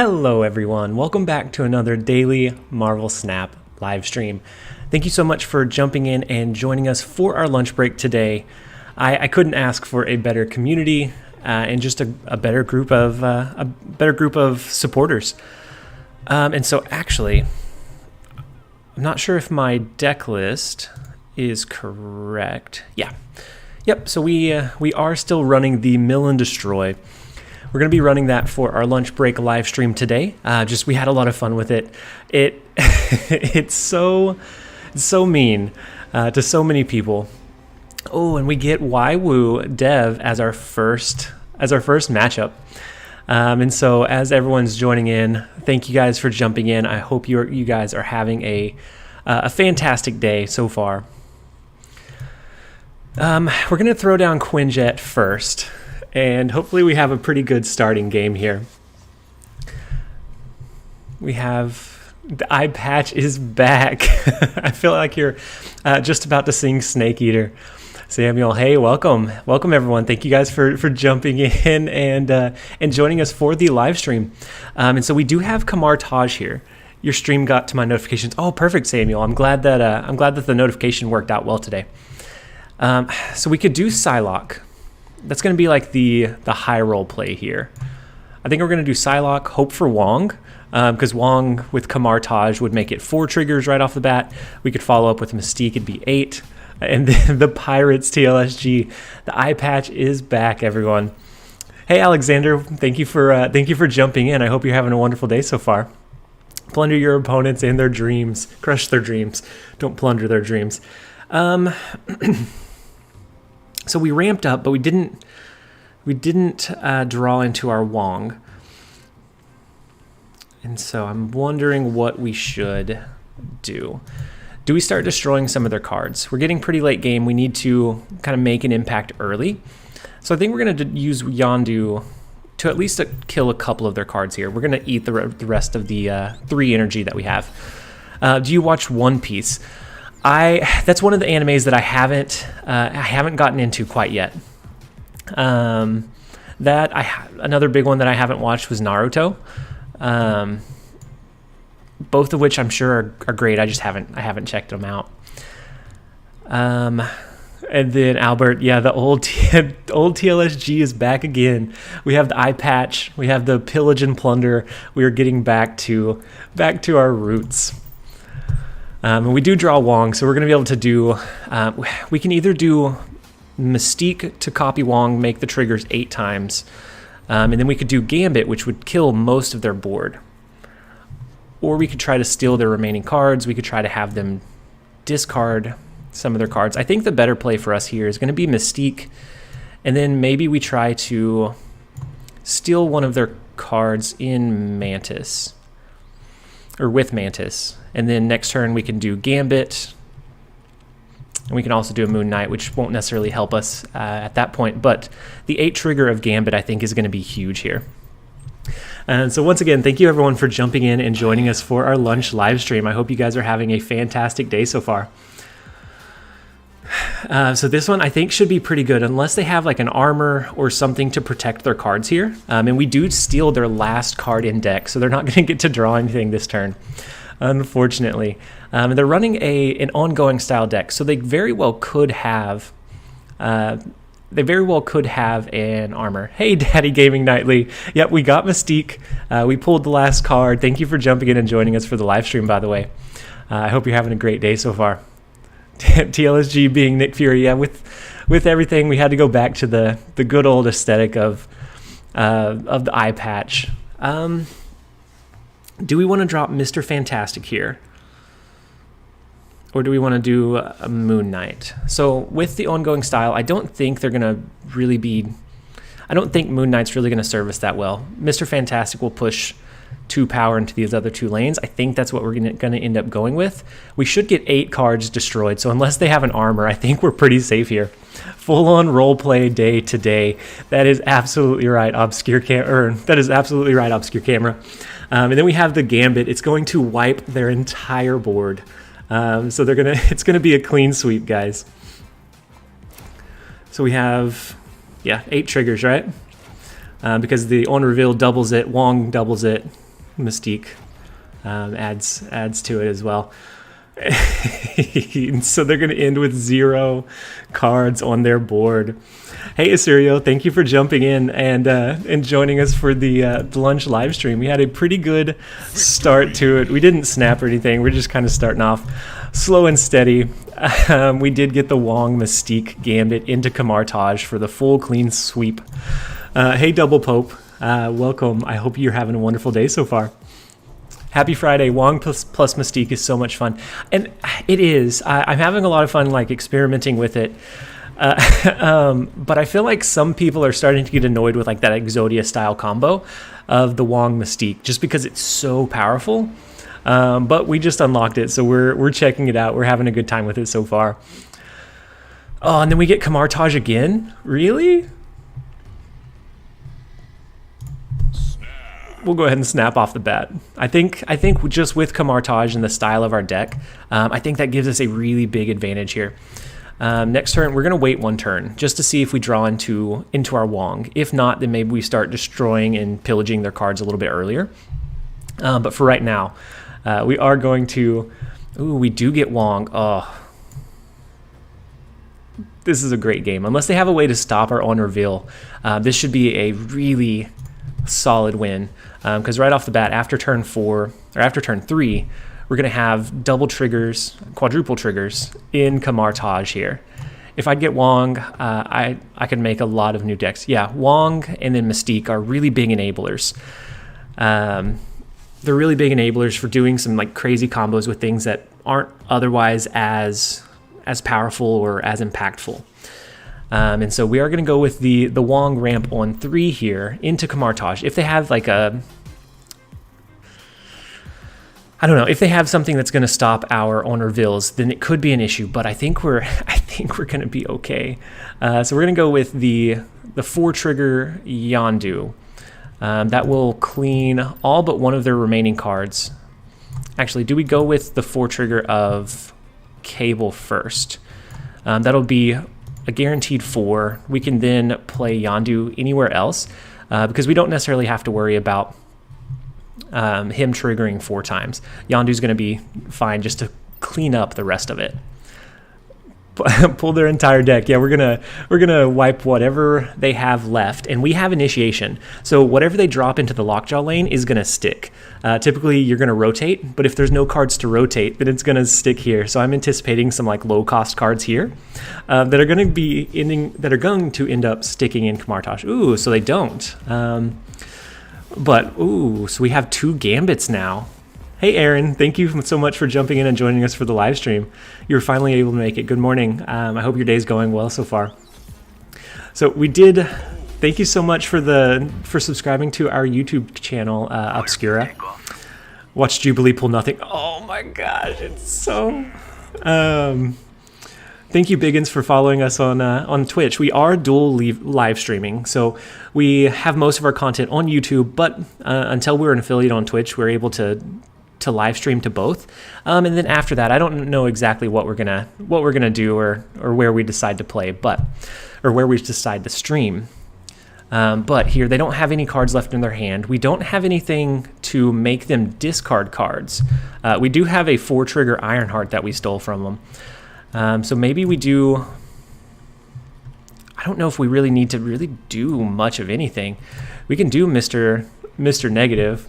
Hello everyone, welcome back to another daily Marvel Snap live stream. Thank you so much for jumping in and joining us for our lunch break today. I couldn't ask for a better community and just a better group of supporters. And so actually, I'm not sure if my deck list is correct. Yep. So we are still running the Mill and Destroy. We're going to be running that for our lunch break live stream today. We had a lot of fun with it. It's so mean to so many people. Oh, and we get Waiwu Dev as our first matchup. And so as everyone's joining in, thank you guys for jumping in. I hope you guys are having a fantastic day so far. We're going to throw down Quinjet first. And hopefully we have a pretty good starting game here. We have the eye patch is back. I feel like you're just about to sing Snake Eater. Samuel, hey, welcome everyone. Thank you guys for jumping in and joining us for the live stream. And so we do have Kamar Taj here. Your stream got to my notifications. Oh, perfect, Samuel. I'm glad that the notification worked out well today. So we could do Psylocke. That's going to be like the high roll play here. I think we're going to do Psylocke, hope for Wong, because Wong with Kamar Taj would make it 4 triggers right off the bat. We could follow up with Mystique, it'd be 8. And then the Pirates TLSG, the eye patch is back, everyone. Hey, Alexander, thank you for jumping in. I hope you're having a wonderful day so far. Plunder your opponents and their dreams. Crush their dreams. Don't plunder their dreams. So we ramped up, but we didn't draw into our Wong. And so I'm wondering what we should do. Do we start destroying some of their cards? We're getting pretty late game. We need to kind of make an impact early. So I think we're going to use Yondu to at least kill a couple of their cards here. We're going to eat the rest of the 3 energy that we have. Do you watch One Piece? That's one of the animes that I haven't gotten into quite yet. Another big one that I haven't watched was Naruto. Both of which I'm sure are great. I haven't checked them out. And then Albert, yeah, the old TLSG is back again. We have the eye patch. We have the Pillage and Plunder. We are getting back to our roots. And we do draw Wong, so we're going to be able to do... we can either do Mystique to copy Wong, make the triggers 8 times, and then we could do Gambit, which would kill most of their board. Or we could try to steal their remaining cards. We could try to have them discard some of their cards. I think the better play for us here is going to be Mystique, and then maybe we try to steal one of their cards in Mantis, or with Mantis. And then next turn we can do Gambit, and we can also do a Moon Knight, which won't necessarily help us at that point, but the 8 trigger of Gambit I think is going to be huge here. And so once again, thank you everyone for jumping in and joining us for our lunch live stream. I hope you guys are having a fantastic day so far. So this one I think should be pretty good, unless they have like an armor or something to protect their cards here. And we do steal their last card in deck, so they're not going to get to draw anything this turn, unfortunately. And they're running an ongoing style deck, so they very well could have an armor. Hey, DaddyGamingNightly. Yep, we got Mystique. We pulled the last card. Thank you for jumping in and joining us for the live stream, by the way. I hope you're having a great day so far. TLSG being Nick Fury. Yeah, with everything, we had to go back to the good old aesthetic of the eye patch. Do we want to drop Mr. Fantastic here? Or do we want to do a Moon Knight? So with the ongoing style, I don't think they're going to really be... I don't think Moon Knight's really going to serve us that well. Mr. Fantastic will push 2 power into these other 2 lanes. I think that's what we're going to end up going with. We should get 8 cards destroyed, so unless they have an armor, I think we're pretty safe here. Full-on roleplay day today. That is absolutely right, Obscure Camera. And then we have the Gambit. It's going to wipe their entire board. So it's gonna be a clean sweep, guys. So we have, 8 triggers, right? Because the on reveal doubles it, Wong doubles it, Mystique adds to it as well. So they're going to end with 0 cards on their board. Hey Asurio, thank you for jumping in and joining us for the lunch live stream. We had a pretty good start to it. We didn't snap or anything. We're just kind of starting off slow and steady. We did get the Wong Mystique Gambit into Kamartage for the full clean sweep. Hey Double Pope, welcome. I hope you're having a wonderful day so far. Happy Friday. Wong plus Mystique is so much fun. And it is. I'm having a lot of fun like experimenting with it. But I feel like some people are starting to get annoyed with like that Exodia style combo of the Wong Mystique just because it's so powerful. But we just unlocked it, so we're checking it out. We're having a good time with it so far. Oh, and then we get Kamartage again? Really? We'll go ahead and snap off the bat. I think just with Kamartage and the style of our deck, I think that gives us a really big advantage here. Next turn, we're going to wait 1 turn just to see if we draw into our Wong. If not, then maybe we start destroying and pillaging their cards a little bit earlier. But for right now, we are going to... Ooh, we do get Wong. Oh, this is a great game. Unless they have a way to stop our on reveal, this should be a really solid win. Because right off the bat, after turn 4 or after turn 3, we're going to have double triggers, quadruple triggers in Kamartage here. If I get Wong, I can make a lot of new decks. Yeah, Wong and then Mystique are really big enablers. They're really big enablers for doing some like crazy combos with things that aren't otherwise as powerful or as impactful. And so we are going to go with the Wong ramp on 3 here into Kamartage. If they have like a... I don't know, if they have something that's going to stop our on reveals, then it could be an issue, but I think we're going to be okay. So we're going to go with the 4 trigger Yondu. That will clean all but one of their remaining cards. Actually, do we go with the 4 trigger of Cable first? That'll be a guaranteed 4. We can then play Yondu anywhere else because we don't necessarily have to worry about him triggering 4 times. Yondu's going to be fine just to clean up the rest of it. Pull their entire deck. Yeah, we're gonna wipe whatever they have left, and we have initiation. So whatever they drop into the lockjaw lane is gonna stick. Typically, you're gonna rotate, but if there's no cards to rotate, then it's gonna stick here. So I'm anticipating some like low cost cards here that are going to end up sticking in Kamartage. Ooh, so they don't. But ooh, so we have 2 gambits now. Hey Aaron, thank you so much for jumping in and joining us for the live stream. You were finally able to make it. Good morning. I hope your day's going well so far. So we did. Thank you so much for subscribing to our YouTube channel, Obscura. Watch Jubilee pull nothing. Oh my gosh, it's so. Thank you, Biggins, for following us on Twitch. We are dual live streaming, so we have most of our content on YouTube, but until we're an affiliate on Twitch, we're able to live stream to both. And then after that, I don't know exactly what we're gonna do or where we decide to play, or where we decide to stream. But here they don't have any cards left in their hand. We don't have anything to make them discard cards. We do have a 4 trigger Ironheart that we stole from them. So maybe we do. I don't know if we really need to really do much of anything. We can do Mr. Negative.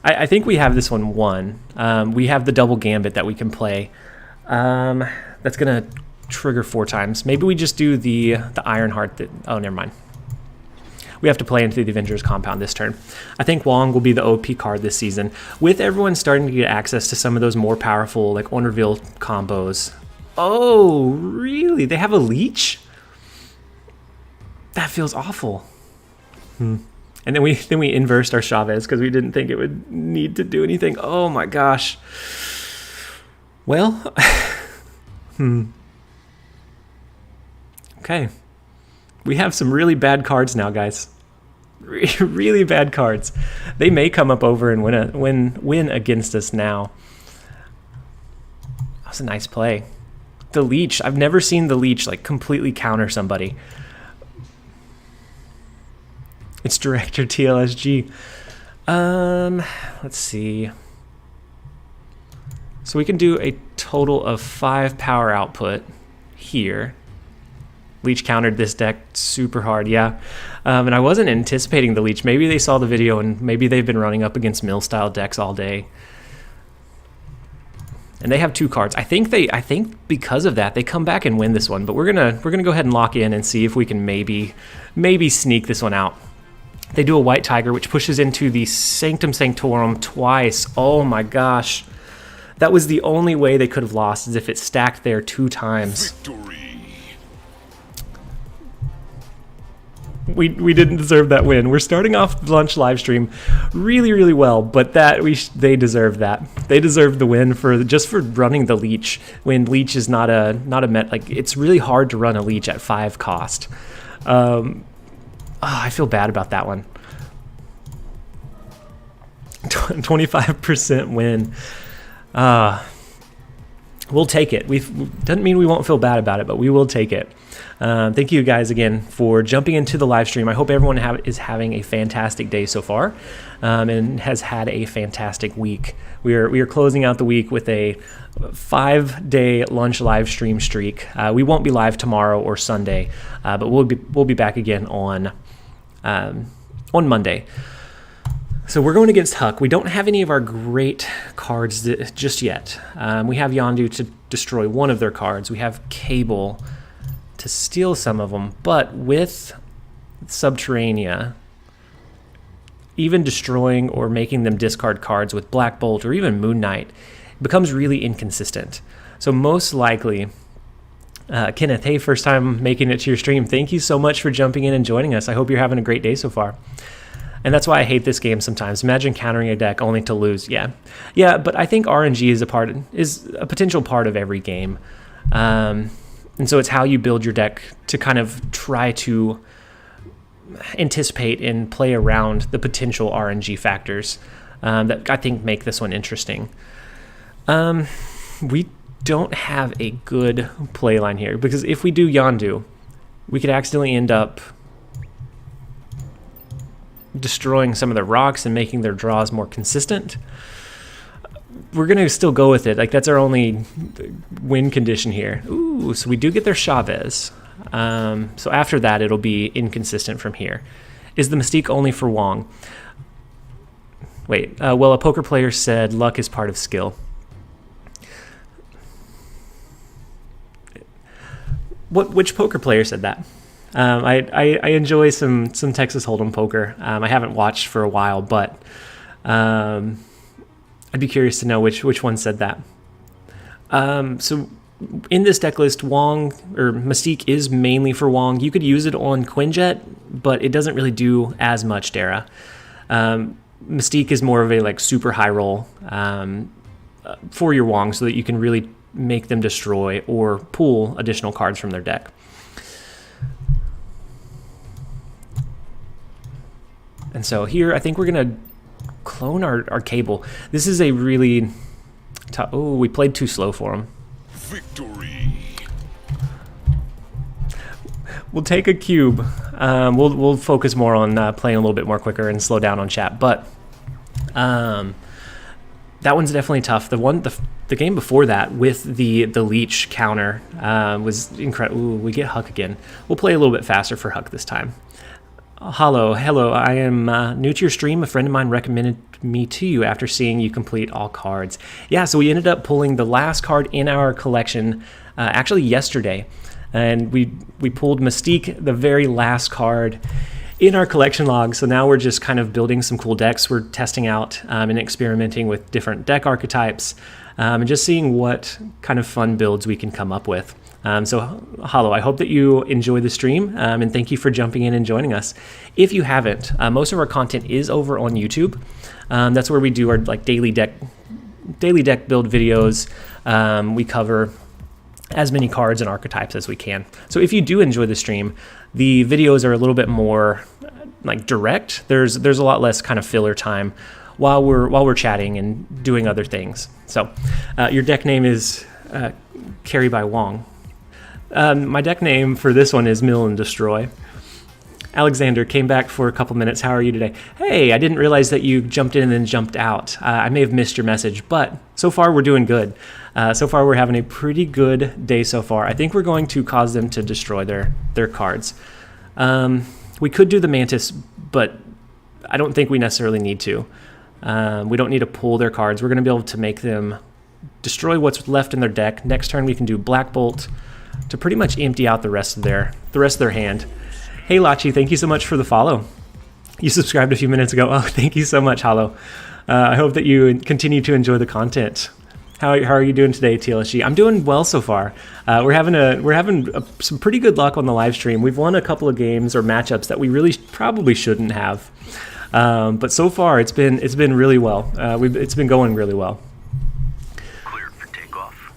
I think we have this one won. We have the double gambit that we can play. That's gonna trigger 4 times. Maybe we just do the Ironheart. Oh, never mind. We have to play into the Avengers compound this turn. I think Wong will be the OP card this season. With everyone starting to get access to some of those more powerful, like on reveal combos. Oh, really? They have a leech? That feels awful. And then we inversed our Chavez because we didn't think it would need to do anything. Oh my gosh. Well, okay. We have some really bad cards now, guys. Really bad cards. They may come up over and win against us now. That was a nice play. The leech. I've never seen the leech like completely counter somebody. Director TLSG. Let's see. So we can do a total of 5 power output here. Leech countered this deck super hard, yeah. And I wasn't anticipating the Leech. Maybe they saw the video and maybe they've been running up against mill-style decks all day. And they have 2 cards. I think because of that they come back and win this one. But we're gonna go ahead and lock in and see if we can maybe sneak this one out. They do a White Tiger, which pushes into the Sanctum Sanctorum twice. Oh my gosh. That was the only way they could have lost, is if it stacked there 2 times. Victory. We didn't deserve that win. We're starting off the lunch live stream really well, but they deserve that. They deserve the win for running the Leech, when Leech is not a met. Like, it's really hard to run a Leech at 5 cost. I feel bad about that one. 25% win. We'll take it. Doesn't mean we won't feel bad about it, but we will take it. Thank you guys again for jumping into the live stream. I hope everyone is having a fantastic day so far, and has had a fantastic week. We are closing out the week with a 5-day lunch live stream streak. We won't be live tomorrow or Sunday, but we'll be back again on Monday. So we're going against Huck. We don't have any of our great cards just yet. We have Yondu to destroy one of their cards. We have Cable to steal some of them. But with Subterranea, even destroying or making them discard cards with Black Bolt or even Moon Knight, it becomes really inconsistent. So most likely, Kenneth, hey, first time making it to your stream. Thank you so much for jumping in and joining us. I hope you're having a great day so far. And that's why I hate this game sometimes. Imagine countering a deck only to lose. Yeah, but I think RNG is a potential part of every game. And so it's how you build your deck to kind of try to anticipate and play around the potential RNG factors that I think make this one interesting. We don't have a good play line here, because if we do Yondu, we could accidentally end up destroying some of the rocks and making their draws more consistent. We're going to still go with it. Like, that's our only win condition here. Ooh, so we do get their Chavez. So after that, it'll be inconsistent from here. Is the Mystique only for Wong? Wait, well, a poker player said luck is part of skill. Which poker player said that? I enjoy some Texas Hold'em poker. I haven't watched for a while, but I'd be curious to know which one said that. So in this deck list, Wong or Mystique is mainly for Wong. You could use it on Quinjet, but it doesn't really do as much, Dara. Mystique is more of a like super high roll for your Wong, so that you can really make them destroy or pull additional cards from their deck. And so here, I think we're going to clone our Cable. This is a really tough... Oh, we played too slow for him. Victory. We'll take a cube. We'll focus more on playing a little bit more quicker and slow down on chat. But that one's definitely tough. The game before that with the Leech counter was incredible. Ooh, we get Huck again. We'll play a little bit faster for Huck this time. Hello, I am new to your stream. A friend of mine recommended me to you after seeing you complete all cards. Yeah, so we ended up pulling the last card in our collection actually yesterday. And we pulled Mystique, the very last card in our collection log. So now we're just kind of building some cool decks. We're testing out and experimenting with different deck archetypes and just seeing what kind of fun builds we can come up with. So, Hollow, I hope that you enjoy the stream, and thank you for jumping in and joining us. If you haven't, most of our content is over on YouTube. That's where we do our like daily deck build videos. We cover as many cards and archetypes as we can. So if you do enjoy the stream, the videos are a little bit more like direct. There's a lot less kind of filler time while we're chatting and doing other things. So your deck name is Carry by Wong. My deck name for this one is Mill and Destroy. Alexander came back for a couple minutes. How are you today? Hey, I didn't realize that you jumped in and then jumped out. I may have missed your message, but so far we're doing good. So far we're having a pretty good day so far. I think we're going to cause them to destroy their cards. We could do the Mantis, but I don't think we necessarily need to. We don't need to pull their cards. We're going to be able to make them destroy what's left in their deck. Next turn we can do Black Bolt to pretty much empty out the rest of their hand. Hey Lachi, thank you so much for the follow. You subscribed a few minutes ago. Oh, thank you so much, Hollow. I hope that you continue to enjoy the content. How are you doing today, TLSG? I'm doing well so far. We're having some pretty good luck on the live stream. We've won a couple of games or matchups that we really probably shouldn't have, but so far it's been really well. It's been going really well. Cleared for takeoff.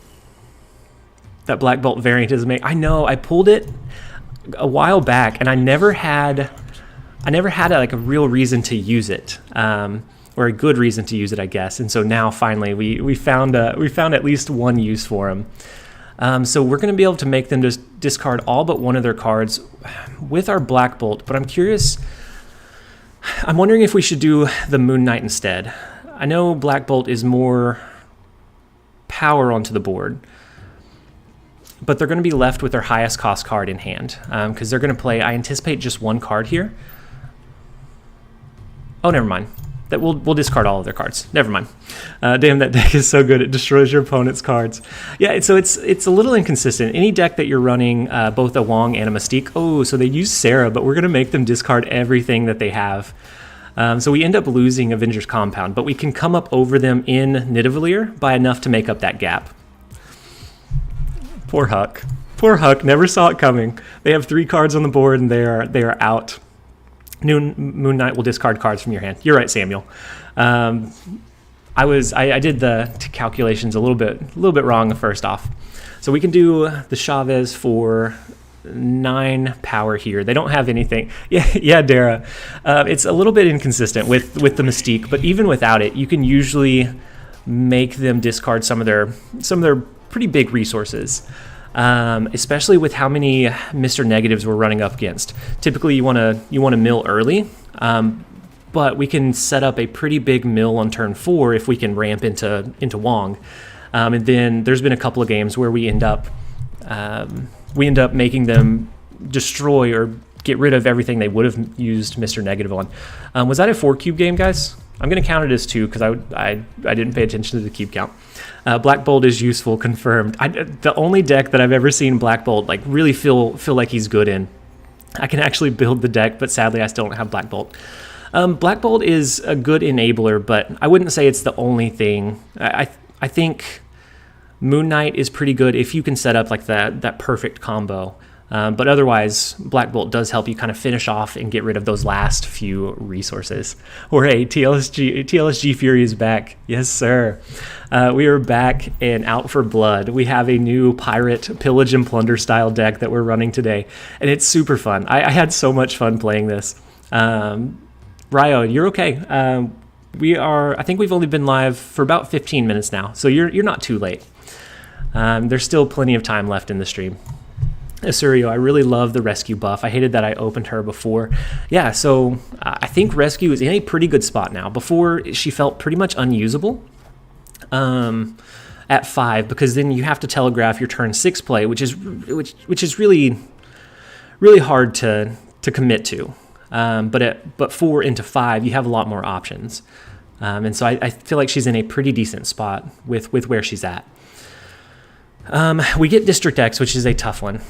That Black Bolt variant is amazing. I know. I pulled it a while back, and I never had like a real reason to use it. Or a good reason to use it, I guess. And so now finally we found at least one use for them. So we're going to be able to make them just discard all but one of their cards with our Black Bolt. But I'm curious. I'm wondering if we should do the Moon Knight instead. I know Black Bolt is more power onto the board, but they're going to be left with their highest cost card in hand because they're going to play. I anticipate just one card here. Oh, never mind. That we'll discard all of their cards. Never mind. Damn, that deck is so good. It destroys your opponent's cards. Yeah, so it's a little inconsistent. Any deck that you're running both a Wong and a Mystique. Oh, so they use Sarah, but we're going to make them discard everything that they have. So we end up losing Avengers Compound, but we can come up over them in Nidavellir by enough to make up that gap. Poor Huck. Poor Huck. Never saw it coming. They have 3 cards on the board, and they are out. Moon Knight will discard cards from your hand. You're right, Samuel. I did the calculations a little bit wrong first off. So we can do the Chavez for 9 power here. They don't have anything. Yeah, Dara. It's a little bit inconsistent with the Mystique, but even without it, you can usually make them discard some of their pretty big resources. Especially with how many Mr. Negatives we're running up against. Typically, you want to mill early, but we can set up a pretty big mill on turn 4 if we can ramp into Wong. And then there's been a couple of games where we end up making them destroy or get rid of everything they would have used Mr. Negative on. Was that a 4-cube game, guys? I'm going to count it as 2 because I didn't pay attention to the cube count. Black Bolt is useful, confirmed. The only deck that I've ever seen Black Bolt like really feel like he's good in. I can actually build the deck, but sadly I still don't have Black Bolt. Black Bolt is a good enabler, but I wouldn't say it's the only thing. I think Moon Knight is pretty good if you can set up like that perfect combo. But otherwise, Black Bolt does help you kind of finish off and get rid of those last few resources. Or hey, TLSG Fury is back. Yes, sir. We are back and out for blood. We have a new pirate Pillage and Plunder style deck that we're running today, and it's super fun. I had so much fun playing this. Ryo, you're okay. I think we've only been live for about 15 minutes now, so you're not too late. There's still plenty of time left in the stream. Asurio, I really love the rescue buff. I hated that I opened her before. Yeah, so I think rescue is in a pretty good spot now. Before, she felt pretty much unusable at 5, because then you have to telegraph your turn 6 play, which is really hard to commit to. But 4 into 5, you have a lot more options. And so I feel like she's in a pretty decent spot with where she's at. We get District X, which is a tough one.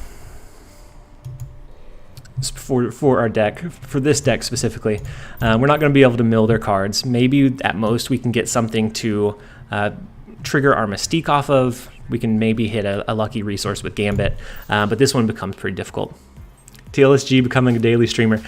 For our deck, for this deck specifically. We're not going to be able to mill their cards. Maybe at most we can get something to trigger our Mystique off of. We can maybe hit a lucky resource with Gambit, but this one becomes pretty difficult. TLSG becoming a daily streamer.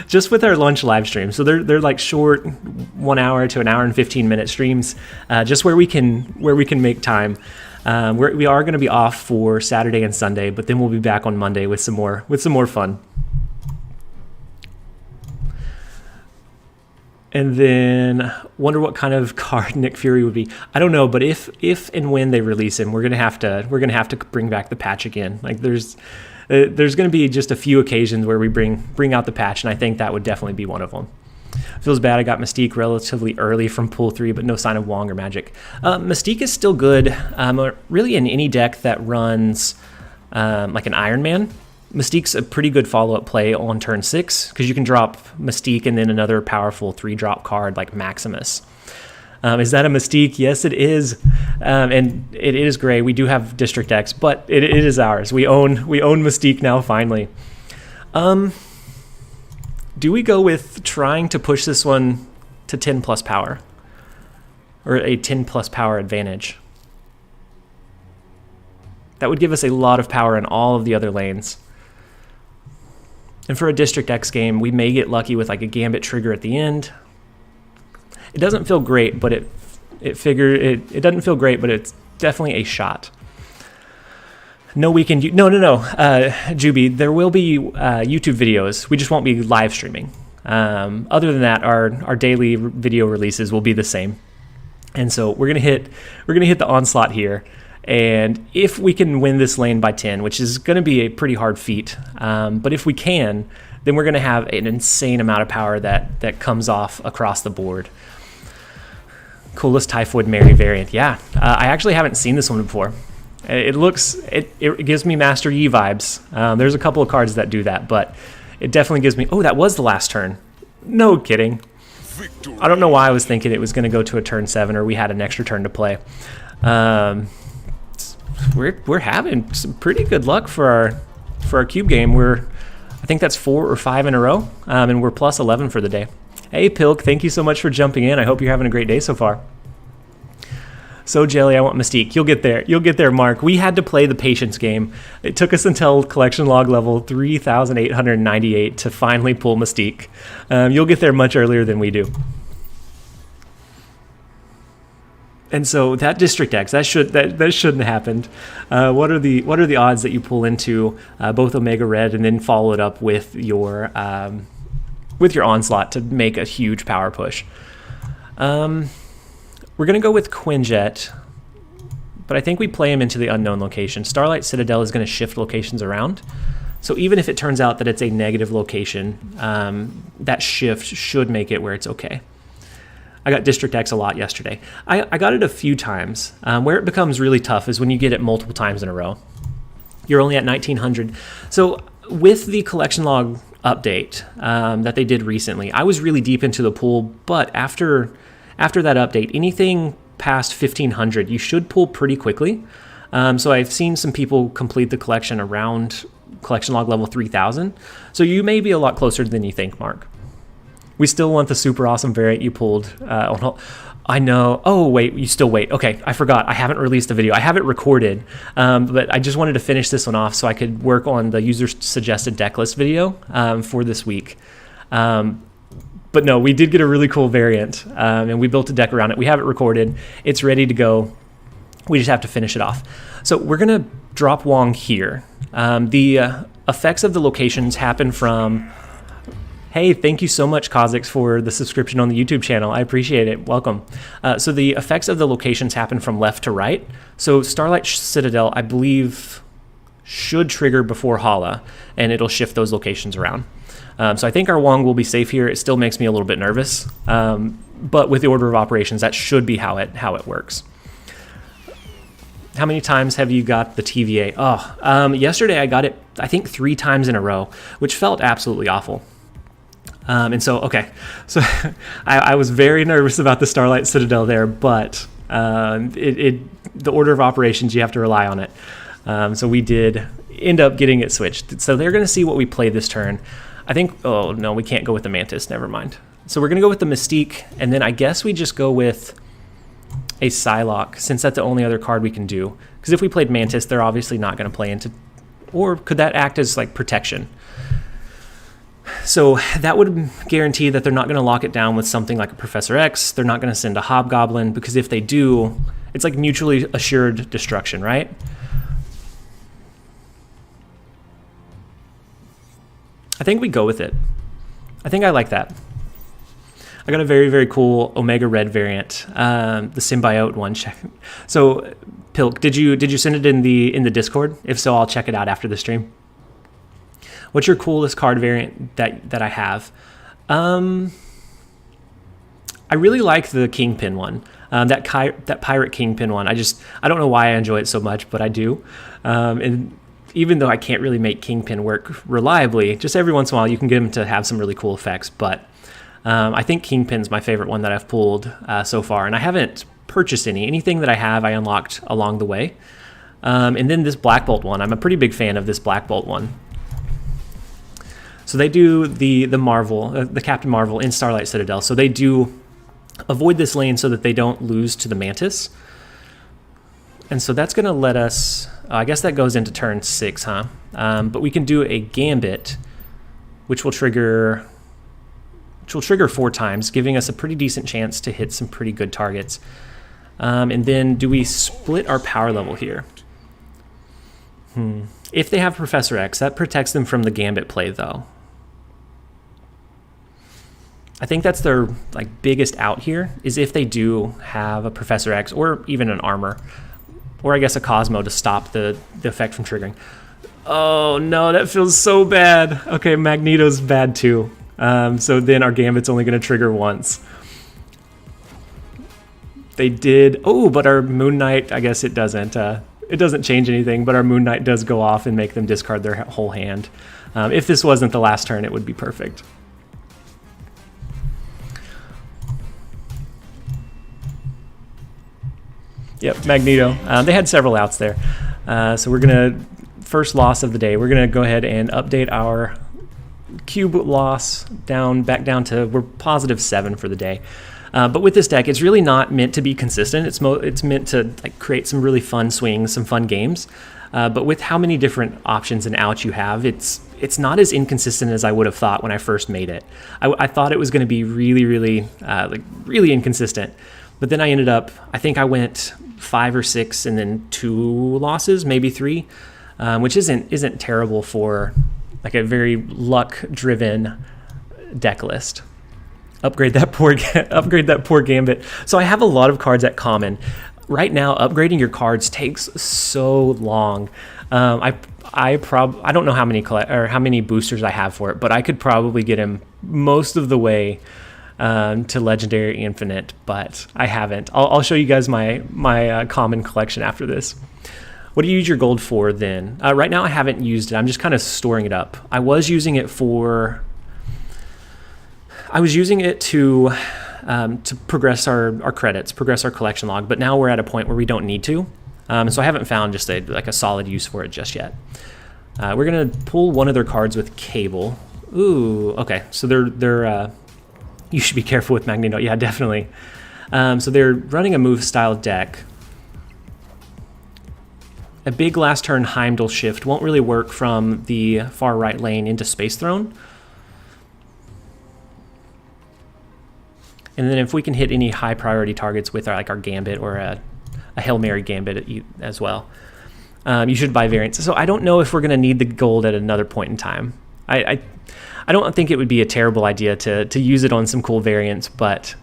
Just with our lunch live stream. So they're like short 1 hour to an hour and 15-minute streams, just where we can make time. We are going to be off for Saturday and Sunday, but then we'll be back on Monday with some more fun. And then wonder what kind of card Nick Fury would be. I don't know, but if and when they release him, we're gonna have to bring back the patch again. Like There's going to be just a few occasions where we bring out the patch, and I think that would definitely be one of them. Feels bad I got Mystique relatively early from pool 3, but no sign of Wong or Magic. Mystique is still good, really in any deck that runs like an Iron Man. Mystique's a pretty good follow-up play on turn 6, because you can drop Mystique and then another powerful 3-drop card like Maximus. Is that a Mystique? Yes, it is. And it is gray. We do have District X, but it is ours. We own Mystique now, finally. Do we go with trying to push this one to 10 plus power? Or a 10 plus power advantage? That would give us a lot of power in all of the other lanes. And for a District X game, we may get lucky with like a Gambit trigger at the end. It doesn't feel great, but it doesn't feel great, but it's definitely a shot. No weekend. No. Juby, there will be YouTube videos. We just won't be live streaming. Other than that, our daily video releases will be the same. And so we're gonna hit the onslaught here. And if we can win this lane by 10, which is going to be a pretty hard feat, but if we can, then we're going to have an insane amount of power that comes off across the board. Coolest Typhoid Mary variant. Yeah, I actually haven't seen this one before. It gives me Master Yi vibes. There's a couple of cards that do that, but it definitely gives me... Oh, that was the last turn. No kidding. Victory. I don't know why I was thinking it was going to go to a turn 7 or we had an extra turn to play. We're having some pretty good luck for our cube game. I think that's 4 or 5 in a row, and we're plus 11 for the day. Hey Pilk, thank you so much for jumping in. I hope you're having a great day so far. So Jelly, I want Mystique. You'll get there, Mark. We had to play the patience game. It took us until collection log level 3,898 to finally pull Mystique. You'll get there much earlier than we do. And so that District X, that shouldn't have happened. What are the odds that you pull into both Omega Red and then follow it up with your Onslaught to make a huge power push? We're gonna go with Quinjet, but I think we play him into the unknown location. Starlight Citadel is gonna shift locations around. So even if it turns out that it's a negative location, that shift should make it where it's okay. I got District X a lot yesterday. I got it a few times. Where it becomes really tough is when you get it multiple times in a row. You're only at 1900. So with the collection log update that they did recently, I was really deep into the pool, but after that update, anything past 1500, you should pull pretty quickly. So I've seen some people complete the collection around collection log level 3000. So you may be a lot closer than you think, Mark. We still want the super awesome variant you pulled. I know. Oh, wait, you still wait. Okay, I forgot. I haven't released the video. I have it recorded, but I just wanted to finish this one off so I could work on the user-suggested deck list video for this week. But no, we did get a really cool variant, and we built a deck around it. We have it recorded. It's ready to go. We just have to finish it off. So we're going to drop Wong here. The effects of the locations happen from... Hey, thank you so much, Kha'Zix, for the subscription on the YouTube channel. I appreciate it. Welcome. So the effects of the locations happen from left to right. So Starlight Citadel, I believe, should trigger before Hala, and it'll shift those locations around. So I think our Wong will be safe here. It still makes me a little bit nervous. But with the order of operations, that should be how it works. How many times have you got the TVA? Yesterday I got it, I think, 3 times in a row, which felt absolutely awful. And so, okay, so I was very nervous about the Starlight Citadel there, but the order of operations, you have to rely on it. So we did end up getting it switched. So they're going to see what we play this turn. I think, oh no, we can't go with the Mantis, never mind. So we're going to go with the Mystique, and then I guess we just go with a Psylocke, since that's the only other card we can do. Because if we played Mantis, they're obviously not going to play into, or could that act as like protection? So that would guarantee that they're not going to lock it down with something like a Professor X. They're not going to send a Hobgoblin, because if they do, it's like mutually assured destruction, right? I think we go with it. I think I like that. I got a very, very cool Omega Red variant, the Symbiote one. So, Pilk, did you send it in the Discord? If so, I'll check it out after the stream. What's your coolest card variant that I have? I really like the Kingpin one. That Pirate Kingpin one. I don't know why I enjoy it so much, but I do. And even though I can't really make Kingpin work reliably, just every once in a while you can get him to have some really cool effects. But I think Kingpin's my favorite one that I've pulled so far, and I haven't purchased anything that I have I unlocked along the way. And then this Black Bolt one, I'm a pretty big fan of this Black Bolt one. So they do the Marvel, the Captain Marvel in Starlight Citadel. So they do avoid this lane so that they don't lose to the Mantis. And so that's going to let us, I guess that goes into turn 6, huh? But we can do a Gambit, which will trigger 4 times, giving us a pretty decent chance to hit some pretty good targets. And then do we split our power level here? If they have Professor X, that protects them from the Gambit play, though. I think that's their biggest out here, is if they do have a Professor X or even an armor, or I guess a Cosmo to stop the effect from triggering. Oh no, that feels so bad. Okay, Magneto's bad too. So then our Gambit's only going to trigger once. They did. Oh, but our Moon Knight, I guess it doesn't change anything, but our Moon Knight does go off and make them discard their whole hand. If this wasn't the last turn, it would be perfect. Yep, Magneto. They had several outs there. So we're going to, first loss of the day, we're going to go ahead and update our cube loss back down to, we're positive 7 for the day. But with this deck, it's really not meant to be consistent. It's meant to create some really fun swings, some fun games. But with how many different options and outs you have, it's not as inconsistent as I would have thought when I first made it. I thought it was going to be really, really, really inconsistent. But then I ended up, I think I went 5 or 6 and then 2 losses, maybe 3, which isn't terrible for a very luck-driven deck list. Upgrade that poor Gambit. So I have a lot of cards at common. Right now, upgrading your cards takes so long. I don't know how many boosters I have for it, but I could probably get him most of the way to Legendary Infinite, but I haven't. I'll show you guys my common collection after this. What do you use your gold for then? Right now I haven't used it. I'm just kind of storing it up. I was using it to progress our credits, progress our collection log, but now we're at a point where we don't need to. So I haven't found just a solid use for it just yet. We're gonna pull one of their cards with Cable. Ooh, okay. So they're you should be careful with Magneto. Yeah, definitely. So they're running a move style deck. A big last turn Heimdall shift won't really work from the far right lane into Space Throne. And then if we can hit any high priority targets with our Gambit or a Hail Mary Gambit as well, you should buy variants. So I don't know if we're going to need the gold at another point in time. I don't think it would be a terrible idea to use it on some cool variants, but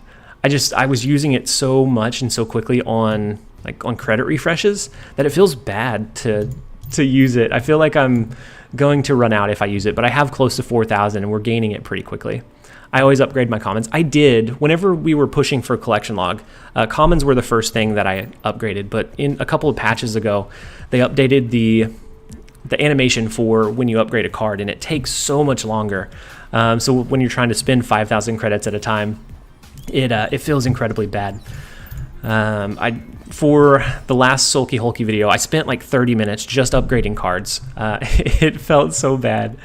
I was using it so much and so quickly on credit refreshes that it feels bad to use it. I feel like I'm going to run out if I use it, but I have close to 4,000 and we're gaining it pretty quickly. I always upgrade my commons. I did, whenever we were pushing for collection log, commons were the first thing that I upgraded, but in a couple of patches ago, they updated the animation for when you upgrade a card, and it takes so much longer. So when you're trying to spend 5,000 credits at a time, it feels incredibly bad. For the last Sulky Hulky video, I spent 30 minutes just upgrading cards. It felt so bad.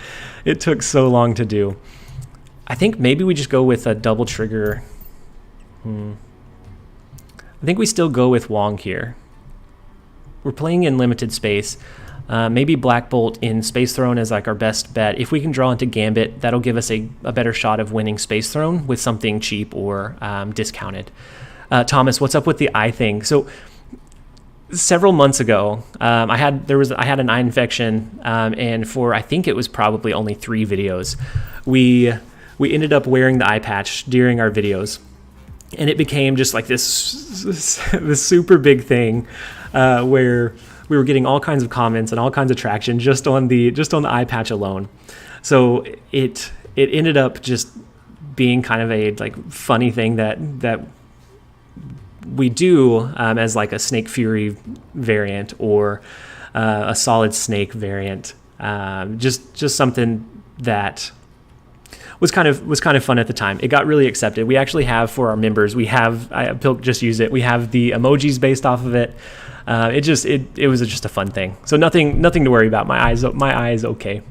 It took so long to do. I think maybe we just go with a double trigger. I think we still go with Wong here. We're playing in limited space. Maybe Black Bolt in Space Throne is our best bet. If we can draw into Gambit, that'll give us a better shot of winning Space Throne with something cheap or discounted. Thomas, what's up with the eye thing? So several months ago, I had an eye infection, and for I think it was probably only 3 videos, we ended up wearing the eye patch during our videos, and it became just this super big thing where we were getting all kinds of comments and all kinds of traction just on the eye patch alone. So it ended up just being kind of a like funny thing that we do as like a Snake Fury variant or a Solid Snake variant. Just something that was kind of fun at the time. It got really accepted. We actually have for our members, Pilk just used it. We have the emojis based off of it. It was just a fun thing. So nothing to worry about. My eyes okay.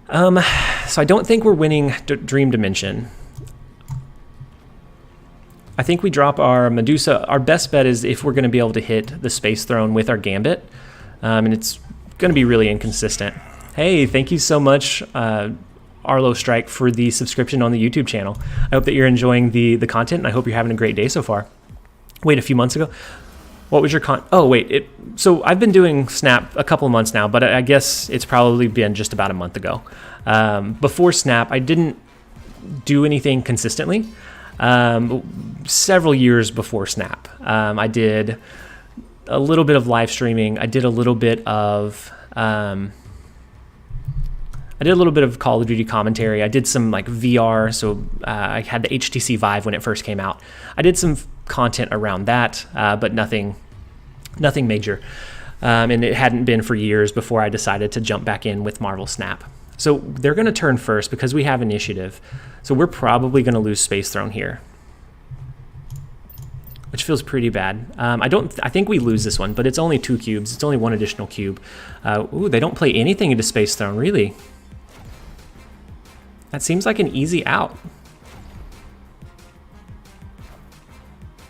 So I don't think we're winning Dream Dimension. I think we drop our Medusa. Our best bet is if we're going to be able to hit the Space Throne with our Gambit. And it's going to be really inconsistent. Hey, thank you so much, Arlo Strike, for the subscription on the YouTube channel. I hope that you're enjoying the content, and I hope you're having a great day so far. Wait, a few months ago? What was your Oh, wait. So I've been doing Snap a couple of months now, but I guess it's probably been just about a month ago. Before Snap, I didn't do anything consistently. Several years before Snap, I did a little bit of live streaming. I did a little bit of Call of Duty commentary. I did some like VR. So I had the HTC Vive when it first came out. I did some content around that, but nothing major. And it hadn't been for years before I decided to jump back in with Marvel Snap. So they're going to turn first because we have initiative. So we're probably going to lose Space Throne here, which feels pretty bad. I think we lose this one, but it's only 2 cubes. It's only 1 additional cube. Ooh, they don't play anything into Space Throne, really. That seems like an easy out.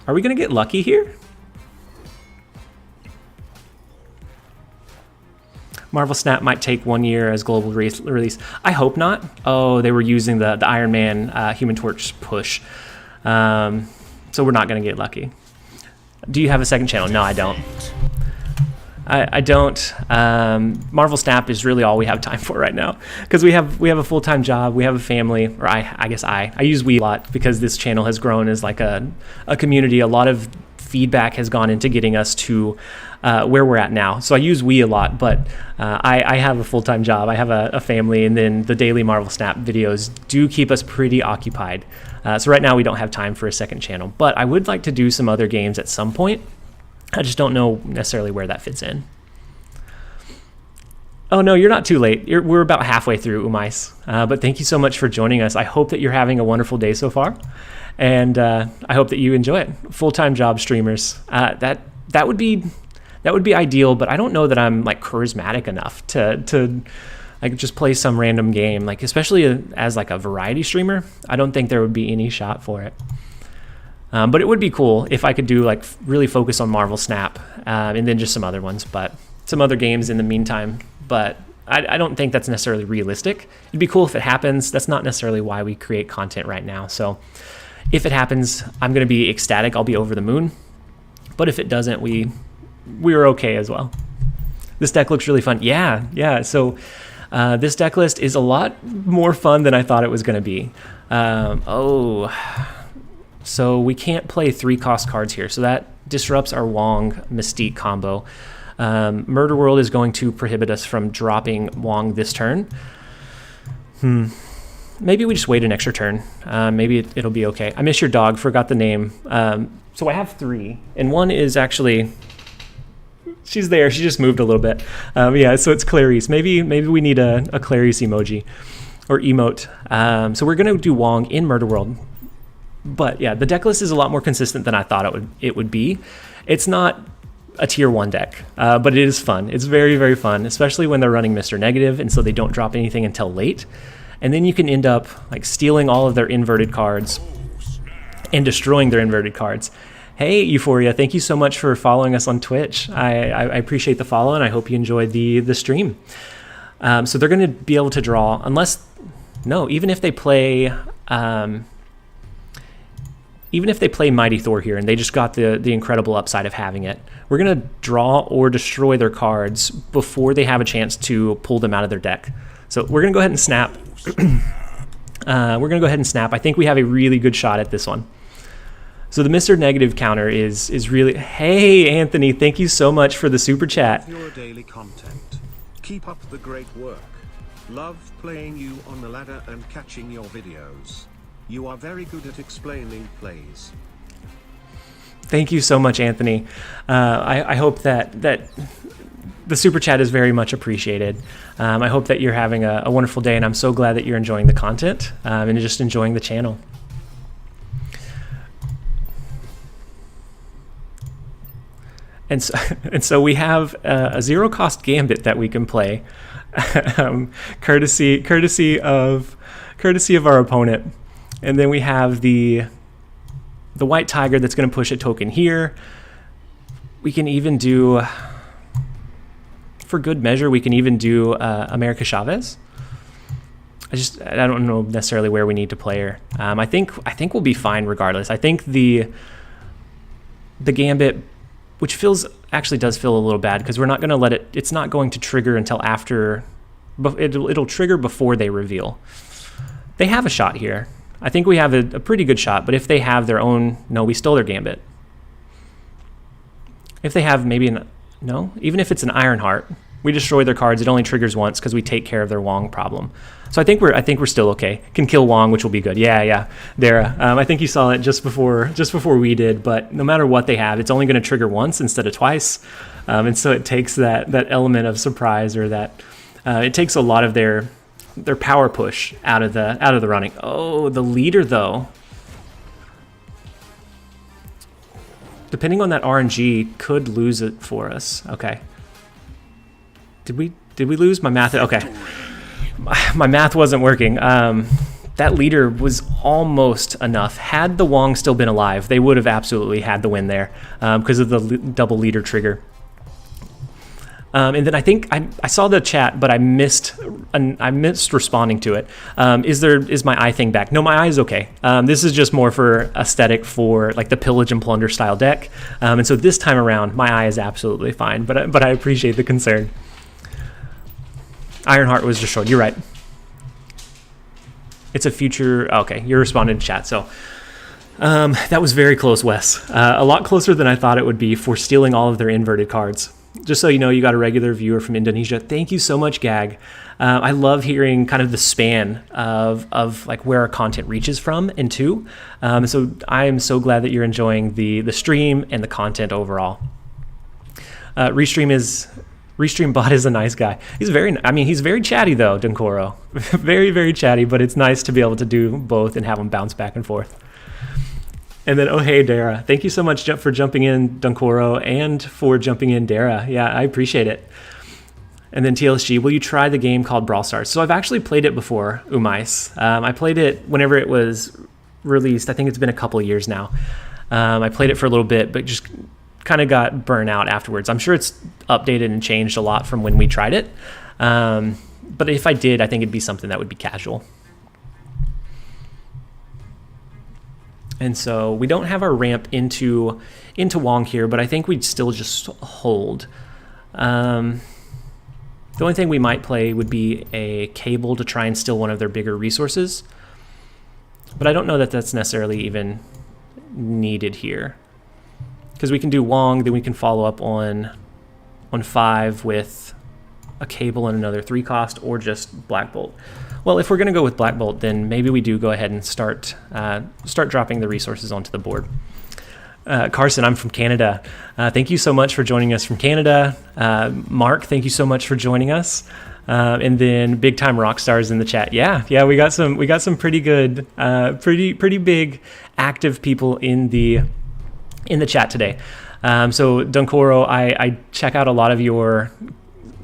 Are we going to get lucky here? Marvel Snap might take 1 year as global release. I hope not. Oh, they were using the Iron Man Human Torch push. So we're not going to get lucky. Do you have a second channel? No, I don't. I don't. Marvel Snap is really all we have time for right now because we have a full-time job, we have a family, or I guess I use Wii a lot because this channel has grown as like a community. A lot of feedback has gone into getting us to where we're at now. So I use Wii a lot, but I have a full-time job, I have a family, and then the daily Marvel Snap videos do keep us pretty occupied. So right now we don't have time for a second channel, but I would like to do some other games at some point. I just don't know necessarily where that fits in. Oh no, you're not too late. We're about halfway through, Umais. But thank you so much for joining us. I hope that you're having a wonderful day so far, and I hope that you enjoy it. Full-time job streamers. That would be ideal, but I don't know that I'm like charismatic enough to like just play some random game, like especially as like a variety streamer. I don't think there would be any shot for it. But it would be cool if I could do like really focus on Marvel Snap and then just some other ones, but some other games in the meantime. But I don't think that's necessarily realistic. It'd be cool if it happens. That's not necessarily why we create content right now. So if it happens, I'm going to be ecstatic. I'll be over the moon. But if it doesn't, we're okay as well. This deck looks really fun. Yeah. So this deck list is a lot more fun than I thought it was going to be. So we can't play 3-cost cards here. So that disrupts our Wong Mystique combo. Murder World is going to prohibit us from dropping Wong this turn. Maybe we just wait an extra turn. Maybe it'll be okay. I miss your dog. Forgot the name. So I have 3. And one is actually... She's there. She just moved a little bit. Yeah, so it's Clarice. Maybe we need a Clarice emoji or emote. So we're going to do Wong in Murder World. But yeah, the deck list is a lot more consistent than I thought it would be. It's not a tier 1 deck, but it is fun. It's very, very fun, especially when they're running Mr. Negative, and so they don't drop anything until late. And then you can end up like stealing all of their inverted cards and destroying their inverted cards. Hey, Euphoria, thank you so much for following us on Twitch. I appreciate the follow, and I hope you enjoyed the stream. So they're going to be able to draw, even if they play... Even if they play Mighty Thor here and they just got the incredible upside of having it, we're going to draw or destroy their cards before they have a chance to pull them out of their deck. So we're going to go ahead and snap. I think we have a really good shot at this one. So the Mr. Negative counter is really... Hey, Anthony, thank you so much for the super chat. Your daily content. Keep up the great work. Love playing you on the ladder and catching your videos. You are very good at explaining plays. Thank you so much, Anthony. I hope that the super chat is very much appreciated. I hope that you're having a wonderful day, and I'm so glad that you're enjoying the content and just enjoying the channel. And so we have a zero cost gambit that we can play, courtesy of our opponent. And then we have the white tiger that's going to push a token here. We can even do, for good measure, we can even do America Chavez. I don't know necessarily where we need to play her. I think we'll be fine regardless. I think the gambit, which actually does feel a little bad because we're not going to let it. It's not going to trigger until after. It'll trigger before they reveal. They have a shot here. I think we have a pretty good shot, but if they have their own... No, we stole their gambit. If they have maybe no, even if it's an Ironheart, we destroy their cards. It only triggers once because we take care of their Wong problem. So I think we're still okay. Can kill Wong, which will be good. Yeah, Dara. I think you saw it just before we did. But no matter what they have, it's only going to trigger once instead of twice, and so it takes that element of surprise, or that it takes a lot of their power push out of the running. Oh, the leader though. Depending on that RNG, could lose it for us. Okay. Did we lose my math? Okay. My math wasn't working. That leader was almost enough. Had the Wong still been alive, they would have absolutely had the win there because of the double leader trigger. And then I think I saw the chat, but I missed responding to it. Is my eye thing back? No, my eye is okay. This is just more for aesthetic for like the Pillage and Plunder style deck. And so this time around, my eye is absolutely fine. But I appreciate the concern. Ironheart was destroyed. You're right. It's a future. Okay, you're responding to chat. So that was very close, Wes. A lot closer than I thought it would be for stealing all of their inverted cards. Just so you know, you got a regular viewer from Indonesia. Thank you so much, Gag. I love hearing kind of the span of like where our content reaches from and to. So I am so glad that you're enjoying the stream and the content overall. Restream Bot is a nice guy. He's very chatty though, Dunkoro. Very, very chatty, but it's nice to be able to do both and have him bounce back and forth. And then, oh, hey, Dara. Thank you so much for jumping in, Dunkoro, and for jumping in, Dara. Yeah, I appreciate it. And then TLSG, will you try the game called Brawl Stars? So I've actually played it before, Umais. I played it whenever it was released. I think it's been a couple of years now. I played it for a little bit, but just kind of got burnt out afterwards. I'm sure it's updated and changed a lot from when we tried it. But if I did, I think it'd be something that would be casual. And so we don't have our ramp into Wong here, but I think we'd still just hold. The only thing we might play would be a cable to try and steal one of their bigger resources. But I don't know that that's necessarily even needed here. Because we can do Wong, then we can follow up on 5 with a cable and another 3 cost, or just Black Bolt. Well, if we're going to go with Black Bolt, then maybe we do go ahead and start dropping the resources onto the board. Carson, I'm from Canada. Thank you so much for joining us from Canada. Mark, thank you so much for joining us. And then Big Time Rockstars in the chat. Yeah, we got some pretty good, pretty big active people in the chat today. So Dunkoro, I check out a lot of your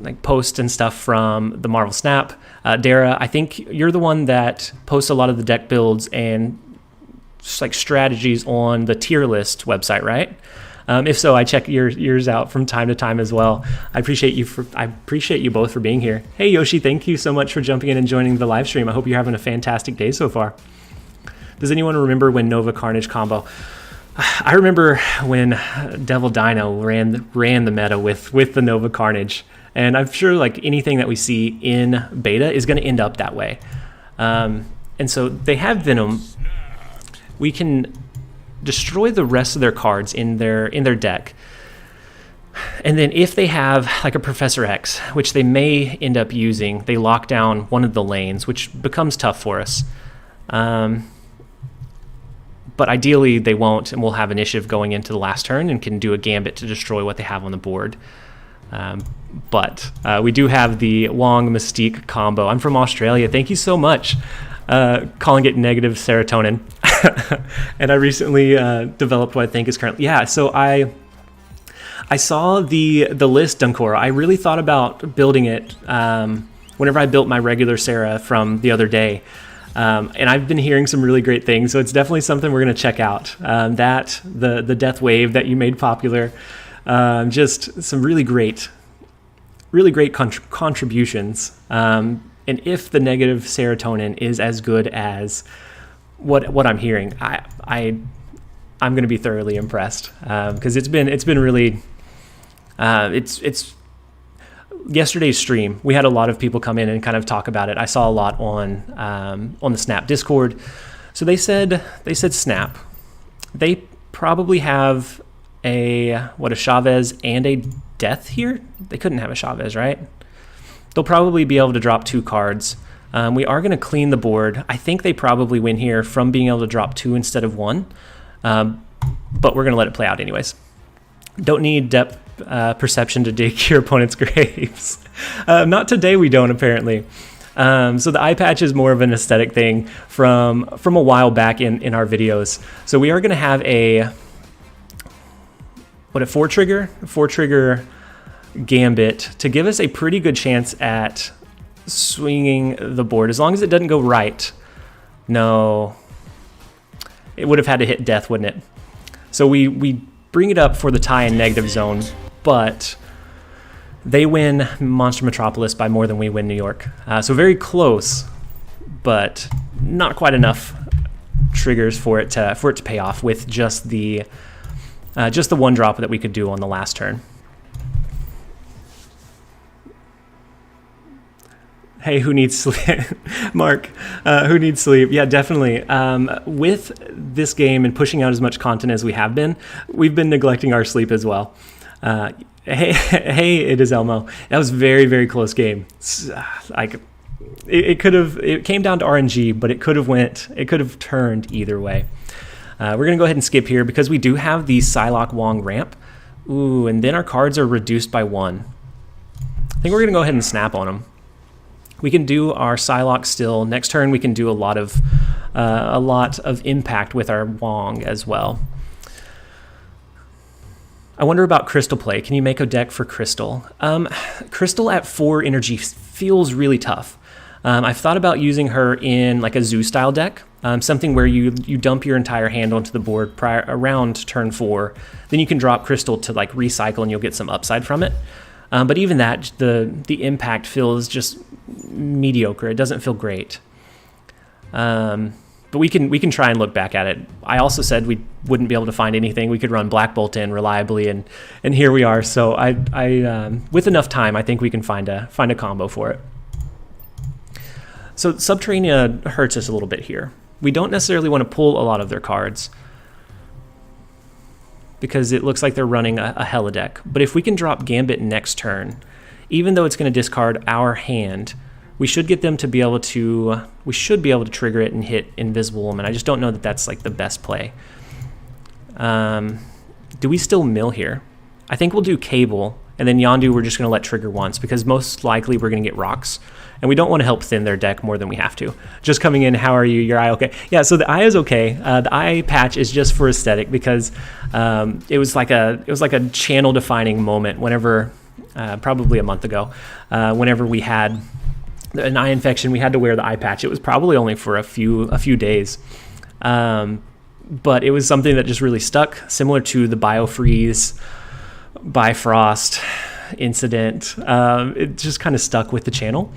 like posts and stuff from the Marvel Snap. Dara, I think you're the one that posts a lot of the deck builds and just like strategies on the tier list website, right? If so, I check yours out from time to time as well. I appreciate you both for being here. Hey Yoshi, thank you so much for jumping in and joining the live stream. I hope you're having a fantastic day so far. Does anyone remember when Nova Carnage combo? I remember when Devil Dino ran the meta with the Nova Carnage. And I'm sure like anything that we see in beta is going to end up that way. And so they have Venom. We can destroy the rest of their cards in their deck. And then if they have like a Professor X, which they may end up using, they lock down one of the lanes, which becomes tough for us. But ideally they won't, and we'll have initiative going into the last turn and can do a gambit to destroy what they have on the board. But we do have the Wong Mystique combo. I'm from Australia. Thank you so much. Calling it negative serotonin. And I recently developed what I think is currently... Yeah, so I saw the list, Duncora. I really thought about building it whenever I built my regular Sarah from the other day. And I've been hearing some really great things, so it's definitely something we're going to check out. The Death Wave that you made popular, just some really great contributions. And if the negative serotonin is as good as what I'm hearing, I'm going to be thoroughly impressed, because it's been really it's yesterday's stream. We had a lot of people come in and kind of talk about it. I saw a lot on the Snap Discord. So they said Snap. They probably have a Chavez and a Death here. They couldn't have a Chavez, right? They'll probably be able to drop 2 cards. We are going to clean the board. I think they probably win here from being able to drop 2 instead of 1. But we're going to let it play out anyways. Don't need depth perception to dig your opponent's graves. Not today, we don't, apparently. So the eye patch is more of an aesthetic thing from a while back in our videos. So we are going to have a 4-trigger gambit to give us a pretty good chance at swinging the board, as long as it doesn't go right. No, it would have had to hit Death, wouldn't it? So we bring it up for the tie in negative zone, but they win Monster Metropolis by more than we win New York. So very close, but not quite enough triggers for it to pay off with just the 1 drop that we could do on the last turn. Hey, who needs sleep? Mark, who needs sleep? Yeah, definitely. With this game and pushing out as much content as we have been, we've been neglecting our sleep as well. Hey, it is Elmo. That was very, very close game. It came down to RNG, but it could have turned either way. We're going to go ahead and skip here because we do have the Psylocke Wong ramp. Ooh, and then our cards are reduced by 1. I think we're going to go ahead and snap on them. We can do our Psylocke still. Next turn, we can do a lot of impact with our Wong as well. I wonder about Crystal play. Can you make a deck for Crystal? Crystal at 4 energy feels really tough. I've thought about using her in like a zoo style deck, something where you dump your entire hand onto the board around turn 4. Then you can drop Crystal to like recycle and you'll get some upside from it. But even that, the impact feels just mediocre. It doesn't feel great. But we can try and look back at it. I also said we wouldn't be able to find anything. We could run Black Bolt in reliably, and here we are. So I with enough time, I think we can find a combo for it. So Subterranea hurts us a little bit here. We don't necessarily want to pull a lot of their cards because it looks like they're running a Hella deck. But if we can drop Gambit next turn, even though it's going to discard our hand, we should get them to be able to, we should be able to trigger it and hit Invisible Woman. I just don't know that that's like the best play. Do we still mill here? I think we'll do Cable, and then Yondu we're just going to let trigger once, because most likely we're going to get rocks. And we don't want to help thin their deck more than we have to. Just coming in, how are you? Your eye okay? Yeah, so the eye is okay. The eye patch is just for aesthetic, because it was like a channel defining moment whenever, probably a month ago, whenever we had an eye infection, we had to wear the eye patch. It was probably only for a few days. But it was something that just really stuck, similar to the Biofreeze, Bifrost incident. It just kind of stuck with the channel.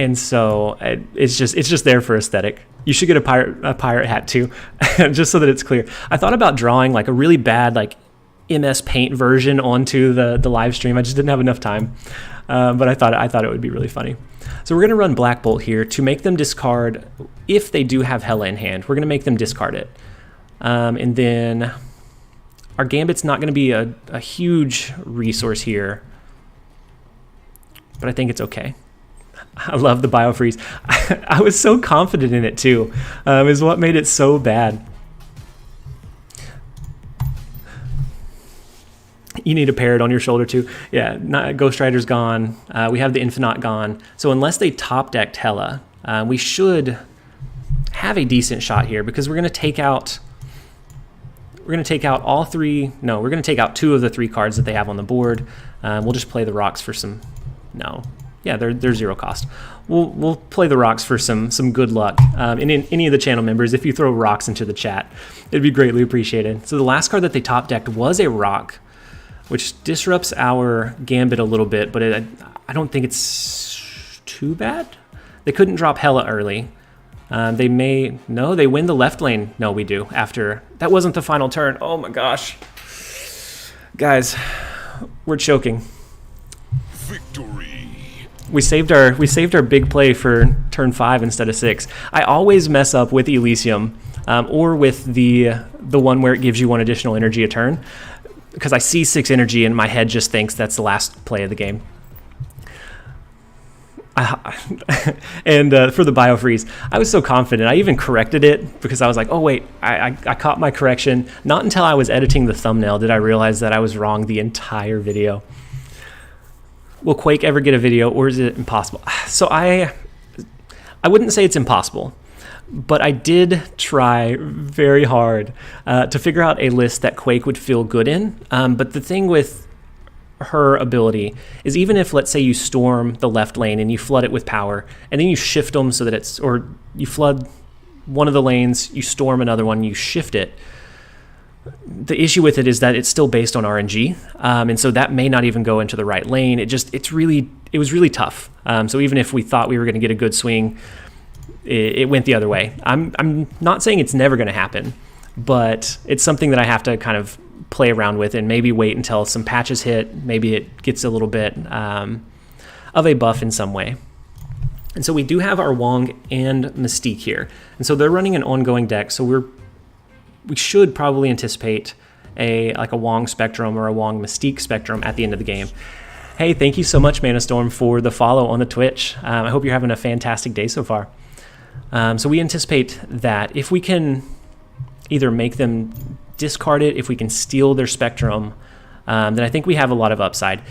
And so it's just there for aesthetic. You should get a pirate hat too, just so that it's clear. I thought about drawing like a really bad like MS Paint version onto the live stream. I just didn't have enough time, but I thought it would be really funny. So we're gonna run Black Bolt here to make them discard. If they do have Hella in hand, we're gonna make them discard it, and then our Gambit's not going to be a huge resource here, but I think it's okay. I love the biofreeze. I was so confident in it too, is what made it so bad. You need a parrot on your shoulder too. Yeah, Ghost Rider's gone. We have the Infinite gone. So unless they top decked Hela, we should have a decent shot here because we're going to take out all three. No, we're going to take out 2 of the 3 cards that they have on the board. We'll just play the rocks for some. No, yeah, they're 0 cost. We'll play the rocks for some good luck. And in any of the channel members, if you throw rocks into the chat, it'd be greatly appreciated. So the last card that they top decked was a rock, which disrupts our Gambit a little bit, but I don't think it's too bad. They couldn't drop Hela early. They win the left lane. No, we do. After, that wasn't the final turn. Oh my gosh. Guys, we're choking. Victory. We saved our big play for turn 5 instead of 6. I always mess up with Elysium, or with the one where it gives you 1 additional energy a turn, because I see 6 energy and my head just thinks that's the last play of the game. And for the biofreeze, I was so confident. I even corrected it because I was like, oh wait, I caught my correction. Not until I was editing the thumbnail did I realize that I was wrong the entire video. Will Quake ever get a video, or is it impossible? So I wouldn't say it's impossible, but I did try very hard to figure out a list that Quake would feel good in. But the thing with her ability is, even if, let's say, you storm the left lane and you flood it with power, and then you shift them so that it's, or you flood one of the lanes, you storm another one, you shift it. The issue with it is that it's still based on RNG, and so that may not even go into the right lane. It was really tough. So even if we thought we were going to get a good swing, it went the other way. I'm not saying it's never going to happen, but it's something that I have to kind of play around with and maybe wait until some patches hit. Maybe it gets a little bit of a buff in some way. And so we do have our Wong and Mystique here, and so they're running an ongoing deck. So we should probably anticipate a Wong Spectrum or a Wong Mystique Spectrum at the end of the game. Hey, thank you so much, Manastorm, for the follow on the Twitch. I hope you're having a fantastic day so far. So we anticipate that if we can either make them discard it, if we can steal their Spectrum, then I think we have a lot of upside.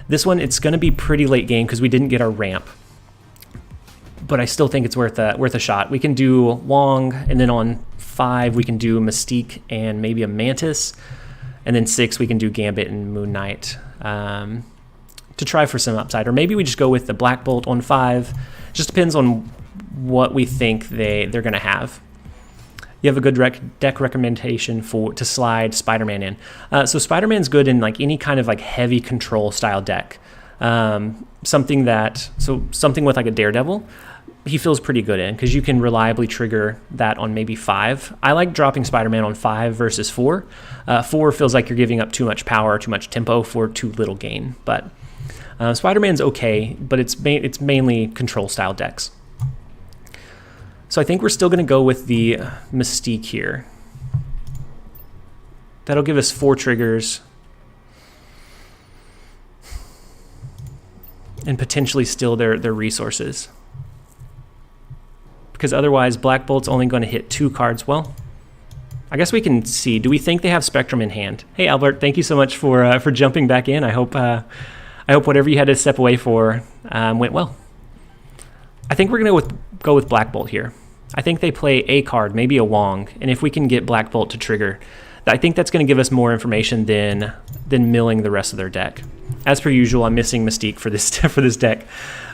This one, it's going to be pretty late game because we didn't get our ramp, but I still think it's worth a shot. We can do Wong, and then on 5 we can do Mystique and maybe a Mantis, and then 6 we can do Gambit and Moon Knight to try for some upside. Or maybe we just go with the Black Bolt on 5. Just depends on what we think they're going to have. You have a good deck recommendation to slide Spider-Man in. So Spider-Man's good in like any kind of like heavy control style deck. Something with like a Daredevil, he feels pretty good in because you can reliably trigger that on maybe 5. I like dropping Spider-Man on 5 versus 4. 4 feels like you're giving up too much power, too much tempo for too little gain. But Spider-Man's okay, but it's mainly control style decks. So I think we're still going to go with the Mystique here. That'll give us 4 triggers and potentially steal their resources. Because otherwise, Black Bolt's only going to hit 2 cards. Well, I guess we can see. Do we think they have Spectrum in hand? Hey, Albert, thank you so much for jumping back in. I hope whatever you had to step away for went well. I think we're going to go with Black Bolt here. I think they play a card, maybe a Wong, and if we can get Black Bolt to trigger, I think that's going to give us more information than milling the rest of their deck. As per usual, I'm missing Mystique for this deck.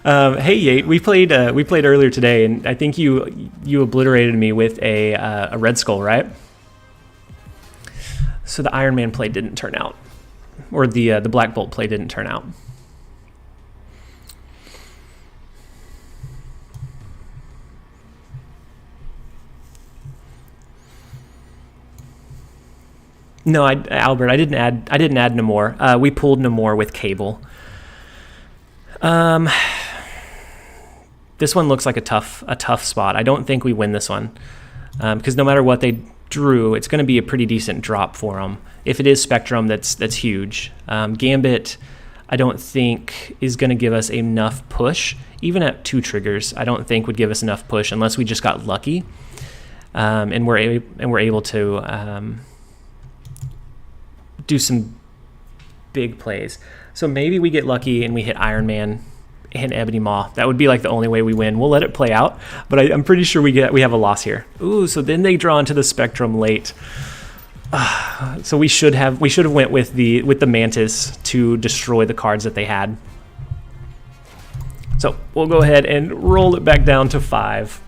Hey, Yate, we played earlier today, and I think you obliterated me with a Red Skull, right? So the Iron Man play didn't turn out, or the Black Bolt play didn't turn out. No, Albert, I didn't add Namor. We pulled Namor with Cable. This one looks like a tough spot. I don't think we win this one because no matter what they drew, it's going to be a pretty decent drop for them. If it is Spectrum, that's huge. Gambit, I don't think is going to give us enough push. Even at 2 triggers, I don't think would give us enough push unless we just got lucky, and we're able to do some big plays. So maybe we get lucky and we hit Iron Man and Ebony Maw. That would be like the only way we win. We'll let it play out, but I'm pretty sure we have a loss here. Ooh, so then they draw into the Spectrum late. So we should have went with the Mantis to destroy the cards that they had. So we'll go ahead and roll it back down to 5.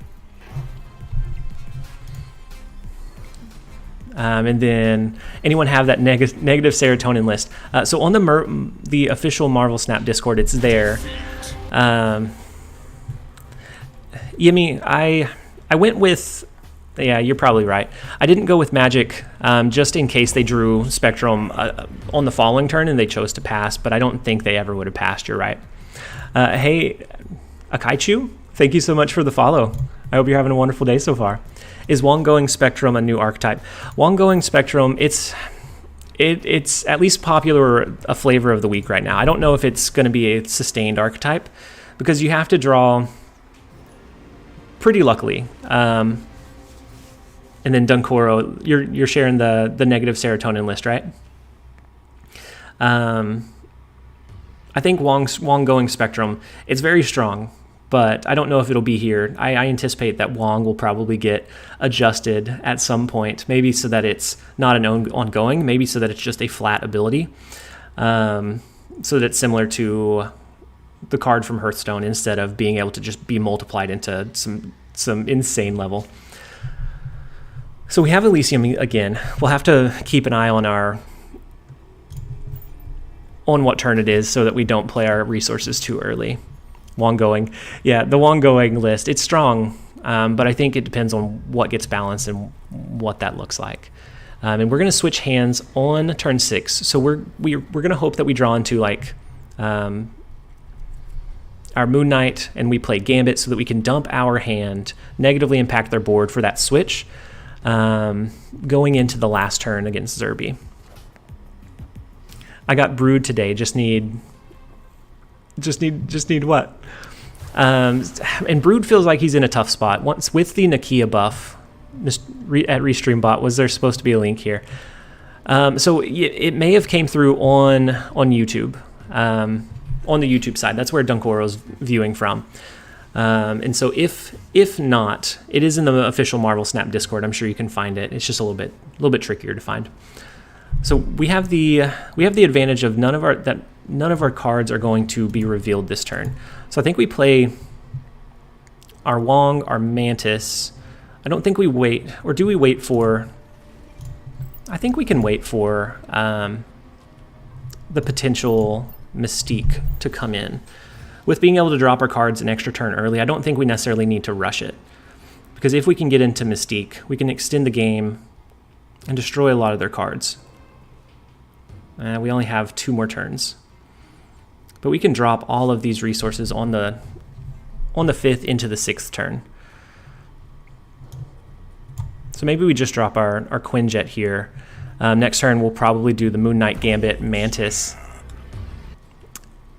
And then anyone have that negative serotonin list? So on the official Marvel Snap Discord, it's there. Yimmy, I went with, yeah, you're probably right. I didn't go with Magic just in case they drew Spectrum on the following turn and they chose to pass, but I don't think they ever would have passed. You're right. Hey, Akaichu, thank you so much for the follow. I hope you're having a wonderful day so far. Is Wong-Going Spectrum a new archetype? Wong-Going Spectrum, it's at least popular, a flavor of the week right now. I don't know if it's going to be a sustained archetype because you have to draw pretty luckily. And then Dunkoro, you're sharing the negative serotonin list, right? I think Wong-Going Spectrum, it's very strong, but I don't know if it'll be here. I anticipate that Wong will probably get adjusted at some point, maybe so that it's not an ongoing, maybe so that it's just a flat ability, so that it's similar to the card from Hearthstone instead of being able to just be multiplied into some insane level. So we have Elysium again. We'll have to keep an eye on what turn it is so that we don't play our resources too early. Wong-Going. Yeah, the Wong-Going list, it's strong, but I think it depends on what gets balanced and what that looks like. And we're going to switch hands on turn 6. So we're going to hope that we draw into like our Moon Knight and we play Gambit so that we can dump our hand, negatively impact their board for that switch, going into the last turn against Zerby. I got Brood today. Just need what? And Brood feels like he's in a tough spot. Once with the Nakia buff at RestreamBot, was there supposed to be a link here? So it may have came through on YouTube, on the YouTube side. That's where Dunkoro's viewing from. And so if not, it is in the official Marvel Snap Discord. I'm sure you can find it. It's just a little bit trickier to find. So we have the advantage of none of our cards are going to be revealed this turn. So I think we play our Wong, our Mantis. I don't think we wait, or do we wait for? I think we can wait for the potential Mystique to come in. With being able to drop our cards an extra turn early, I don't think we necessarily need to rush it. Because if we can get into Mystique, we can extend the game and destroy a lot of their cards. We only have 2 more turns. But we can drop all of these resources on the 5th into the 6th turn. So maybe we just drop our Quinjet here. Next turn we'll probably do the Moon Knight Gambit Mantis.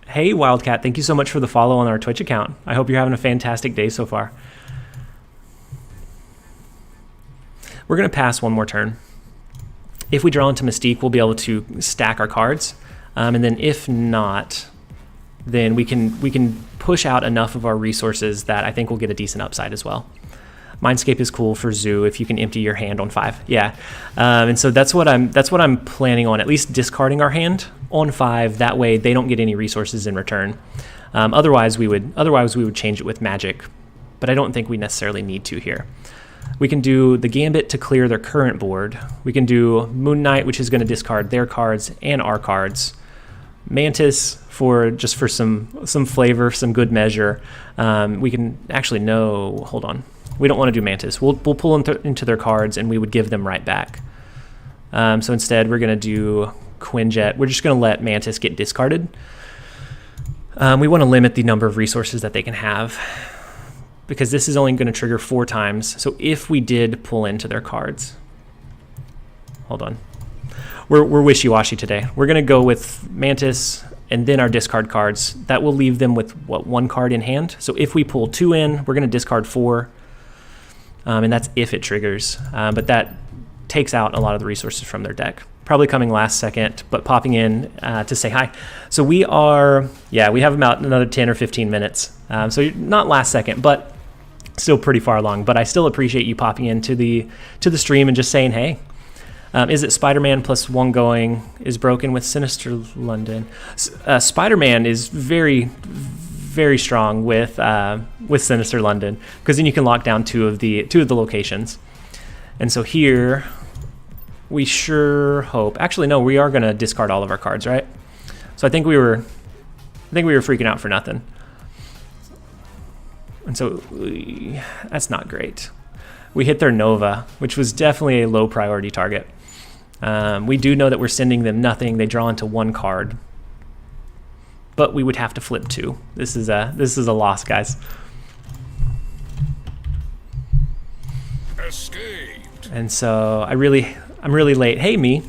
Hey Wildcat, thank you so much for the follow on our Twitch account. I hope you're having a fantastic day so far. We're going to pass one more turn. If we draw into Mystique, we'll be able to stack our cards. And then if not, then we can push out enough of our resources that I think we'll get a decent upside as well. Mindscape is cool for Zoo if you can empty your hand on 5. Yeah, and so that's what I'm planning on. At least discarding our hand on 5. That way they don't get any resources in return. Otherwise we would change it with Magic, but I don't think we necessarily need to here. We can do the Gambit to clear their current board. We can do Moon Knight, which is going to discard their cards and our cards. Mantis for some flavor, some good measure. We can actually hold on. We don't want to do Mantis. We'll pull into their cards and we would give them right back. So instead we're going to do Quinjet. We're just going to let Mantis get discarded. We want to limit the number of resources that they can have, because this is only going to trigger 4 times. So if we did pull into their cards, hold on. We're wishy-washy today. We're going to go with Mantis and then our discard cards. That will leave them with, what, 1 card in hand? So if we pull 2 in, we're going to discard 4. And that's if it triggers. But that takes out a lot of the resources from their deck. Probably coming last second, but popping in to say hi. So we are, yeah, we have about another 10 or 15 minutes. So you're not last second, but still pretty far along. But I still appreciate you popping into the stream and just saying hey. Is it Spider-Man plus 1 going is broken with Sinister London? Spider-Man is very, very strong with Sinister London, because then you can lock down two of the locations. And so here we sure hope. Actually, no, we are going to discard all of our cards, right? So I think we were freaking out for nothing. And so that's not great. We hit their Nova, which was definitely a low priority target. We do know that we're sending them nothing. They draw into 1 card, but we would have to flip 2. This is a loss, guys. Escaped. And so I'm really late. Hey, me.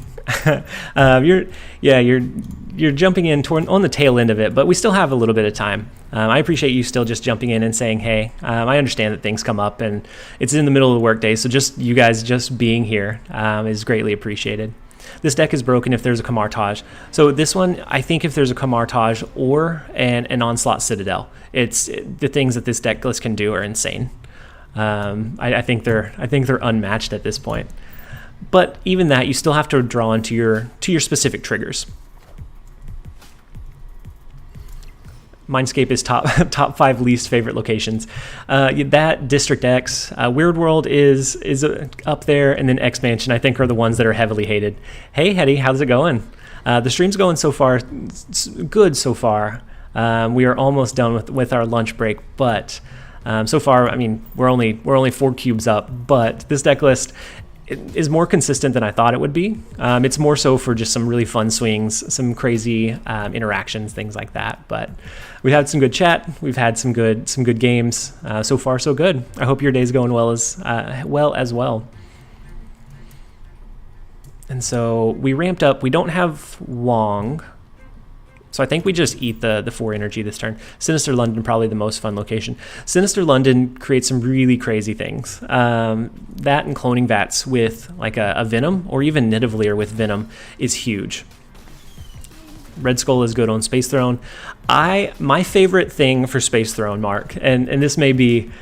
You're jumping in on the tail end of it, but we still have a little bit of time. I appreciate you still just jumping in and saying hey. I understand that things come up and it's in the middle of the workday, so just you guys just being here is greatly appreciated. This deck is broken if there's a Camartage. So this one, I think if there's a Camartage or an Onslaught Citadel, the things that this deck list can do are insane. I think they're unmatched at this point. But even that, you still have to draw into your specific triggers. Mindscape is top 5 least favorite locations. That District X, Weird World is up there, and then X Mansion I think are the ones that are heavily hated. Hey Hetty, how's it going? The stream's going so far, good so far. We are almost done with our lunch break, but so far, I mean, we're only 4 cubes up. But this deck list is more consistent than I thought it would be. It's more so for just some really fun swings, some crazy interactions, things like that. But we've had some good chat. We've had some good games. So far, so good. I hope your day's going well as well. And so we ramped up. We don't have Wong, so I think we just eat the 4 energy this turn. Sinister London, probably the most fun location. Sinister London creates some really crazy things. That and cloning Vats with like a Venom, or even Nidavellir with Venom, is huge. Red Skull is good on Space Throne. My favorite thing for Space Throne, Mark, and this may be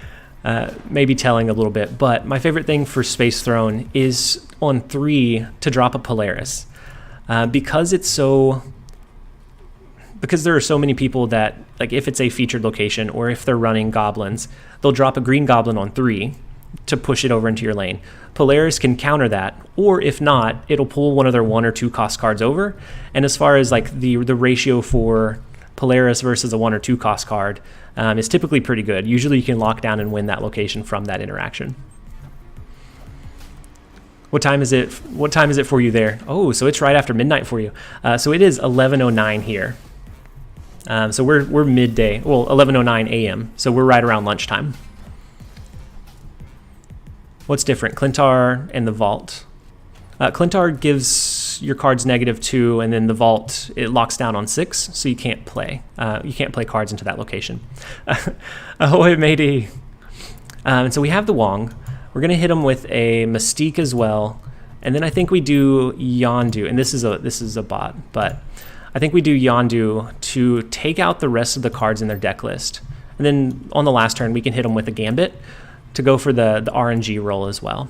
telling a little bit, but my favorite thing for Space Throne is on 3 to drop a Polaris. Because there are so many people that, like, if it's a featured location or if they're running goblins, they'll drop a green goblin on 3 to push it over into your lane. Polaris can counter that, or if not, it'll pull one of their 1 or 2 cost cards over. And as far as like the ratio for Polaris versus a 1 or 2 cost card is typically pretty good. Usually you can lock down and win that location from that interaction. What time is it? What time is it for you there? Oh, so it's right after midnight for you. So it is 11:09 here. So we're midday, well, 11:09 a.m. So we're right around lunchtime. What's different? Clintar and the Vault. Clintar gives your cards -2, and then the Vault, it locks down on 6, so you can't play. You can't play cards into that location. Ahoy, matey. And so we have the Wong. We're gonna hit him with a Mystique as well, and then I think we do Yondu, and this is a bot, but I think we do Yondu to take out the rest of the cards in their deck list. And then on the last turn, we can hit them with a Gambit to go for the RNG roll as well.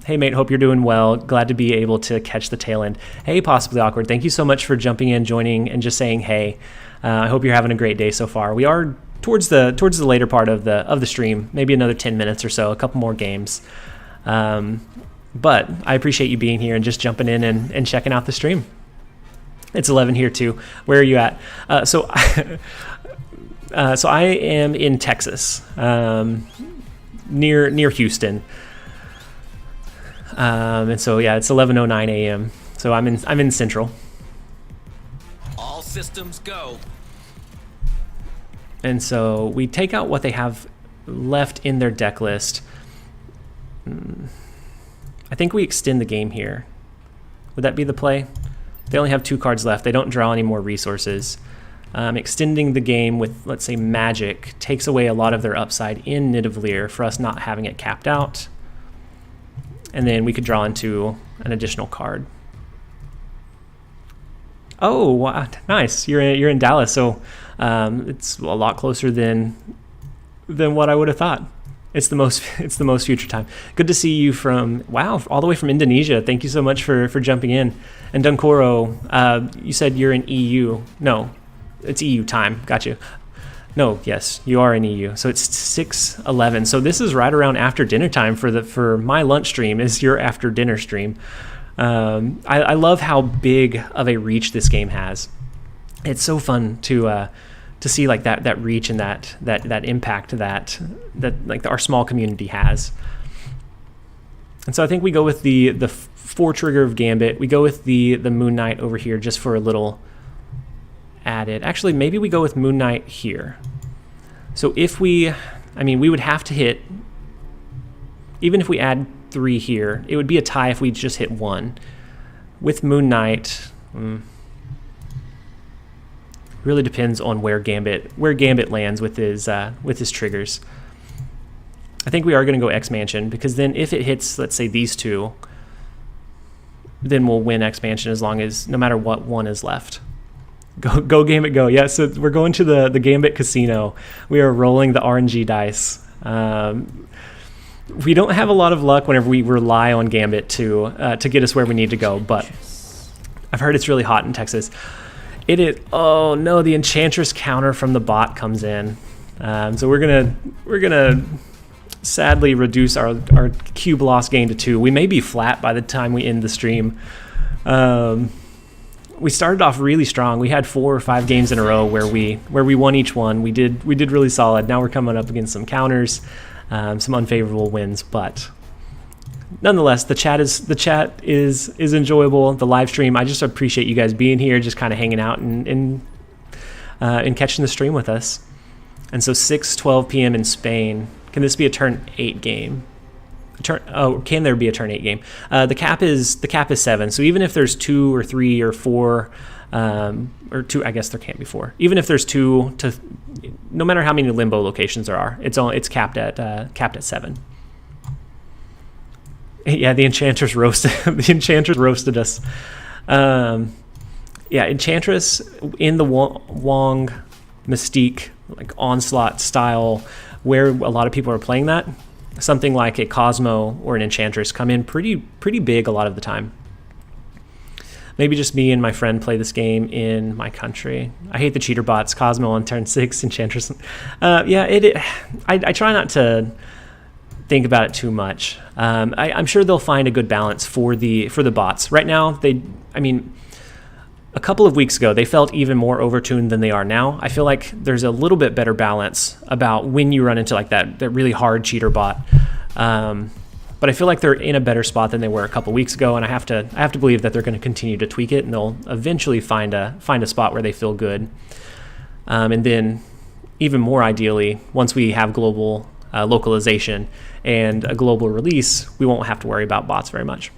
Hey, mate, hope you're doing well. Glad to be able to catch the tail end. Hey, Possibly Awkward, thank you so much for jumping in, joining, and just saying hey. I hope you're having a great day so far. We are towards the later part of the stream, maybe another 10 minutes or so, a couple more games. But I appreciate you being here and just jumping in and checking out the stream. It's 11 here too. Where are you at? So I am in Texas, near Houston. And so yeah, it's 11:09 a.m. So I'm in Central. All systems go. And so we take out what they have left in their deck list. I think we extend the game here. Would that be the play? They only have 2 cards left. They don't draw any more resources. Extending the game with, let's say, Magic takes away a lot of their upside in Nidavellir for us not having it capped out. And then we could draw into an additional card. Oh, wow, nice! You're in Dallas, so it's a lot closer than what I would have thought. It's the most future time. Good to see you from all the way from Indonesia. Thank you so much for jumping in. And Dunkoro, you said you're in EU. No, it's EU time. Got you. No, yes, you are in EU. So it's 6:11. So this is right around after dinner time for my lunch stream. Is your after dinner stream? I love how big of a reach this game has. It's so fun to see like that reach and that impact that like our small community has. And so I think we go with the 4 trigger of Gambit. We go with the Moon Knight over here just for a little added. Actually, maybe we go with Moon Knight here. So if we would have to hit, even if we add 3 here, it would be a tie if we just hit 1. With Moon Knight, really depends on where Gambit lands with his triggers. I think we are going to go X-Mansion, because then if it hits, let's say, these 2, then we'll win X-Mansion as long as, no matter what, 1 is left. Go Gambit, go. Yeah, so we're going to the Gambit Casino. We are rolling the RNG dice. We don't have a lot of luck whenever we rely on Gambit to get us where we need to go, but I've heard it's really hot in Texas. Oh no, the Enchantress counter from the bot comes in. So we're gonna sadly reduce our cube loss gain to 2. We may be flat by the time we end the stream. We started off really strong. We had 4 or 5 games in a row where we won each one. We did really solid. Now we're coming up against some counters, some unfavorable wins, but nonetheless, the chat is enjoyable. The live stream, I just appreciate you guys being here, just kind of hanging out and catching the stream with us. And so 6:12 p.m. in Spain. Can this be a turn 8 game? Can there be a turn 8 game? The cap is 7. So even if there's 2 or 3 or 4, or 2, I guess there can't be 4. Even if there's 2 no matter how many limbo locations there are, it's capped at 7. Yeah, the Enchantress roasted us. Enchantress in the Wong Mystique, like Onslaught style, where a lot of people are playing that. Something like a Cosmo or an Enchantress come in pretty big a lot of the time. Maybe just me and my friend play this game in my country. I hate the cheater bots. Cosmo on turn 6, Enchantress. I try not to think about it too much. I'm sure they'll find a good balance for the bots. Right now, a couple of weeks ago, they felt even more overtuned than they are now. I feel like there's a little bit better balance about when you run into like that really hard cheater bot. But I feel like they're in a better spot than they were a couple weeks ago, and I have to believe that they're going to continue to tweak it, and they'll eventually find a spot where they feel good. And then, even more ideally, once we have global localization and a global release, we won't have to worry about bots very much.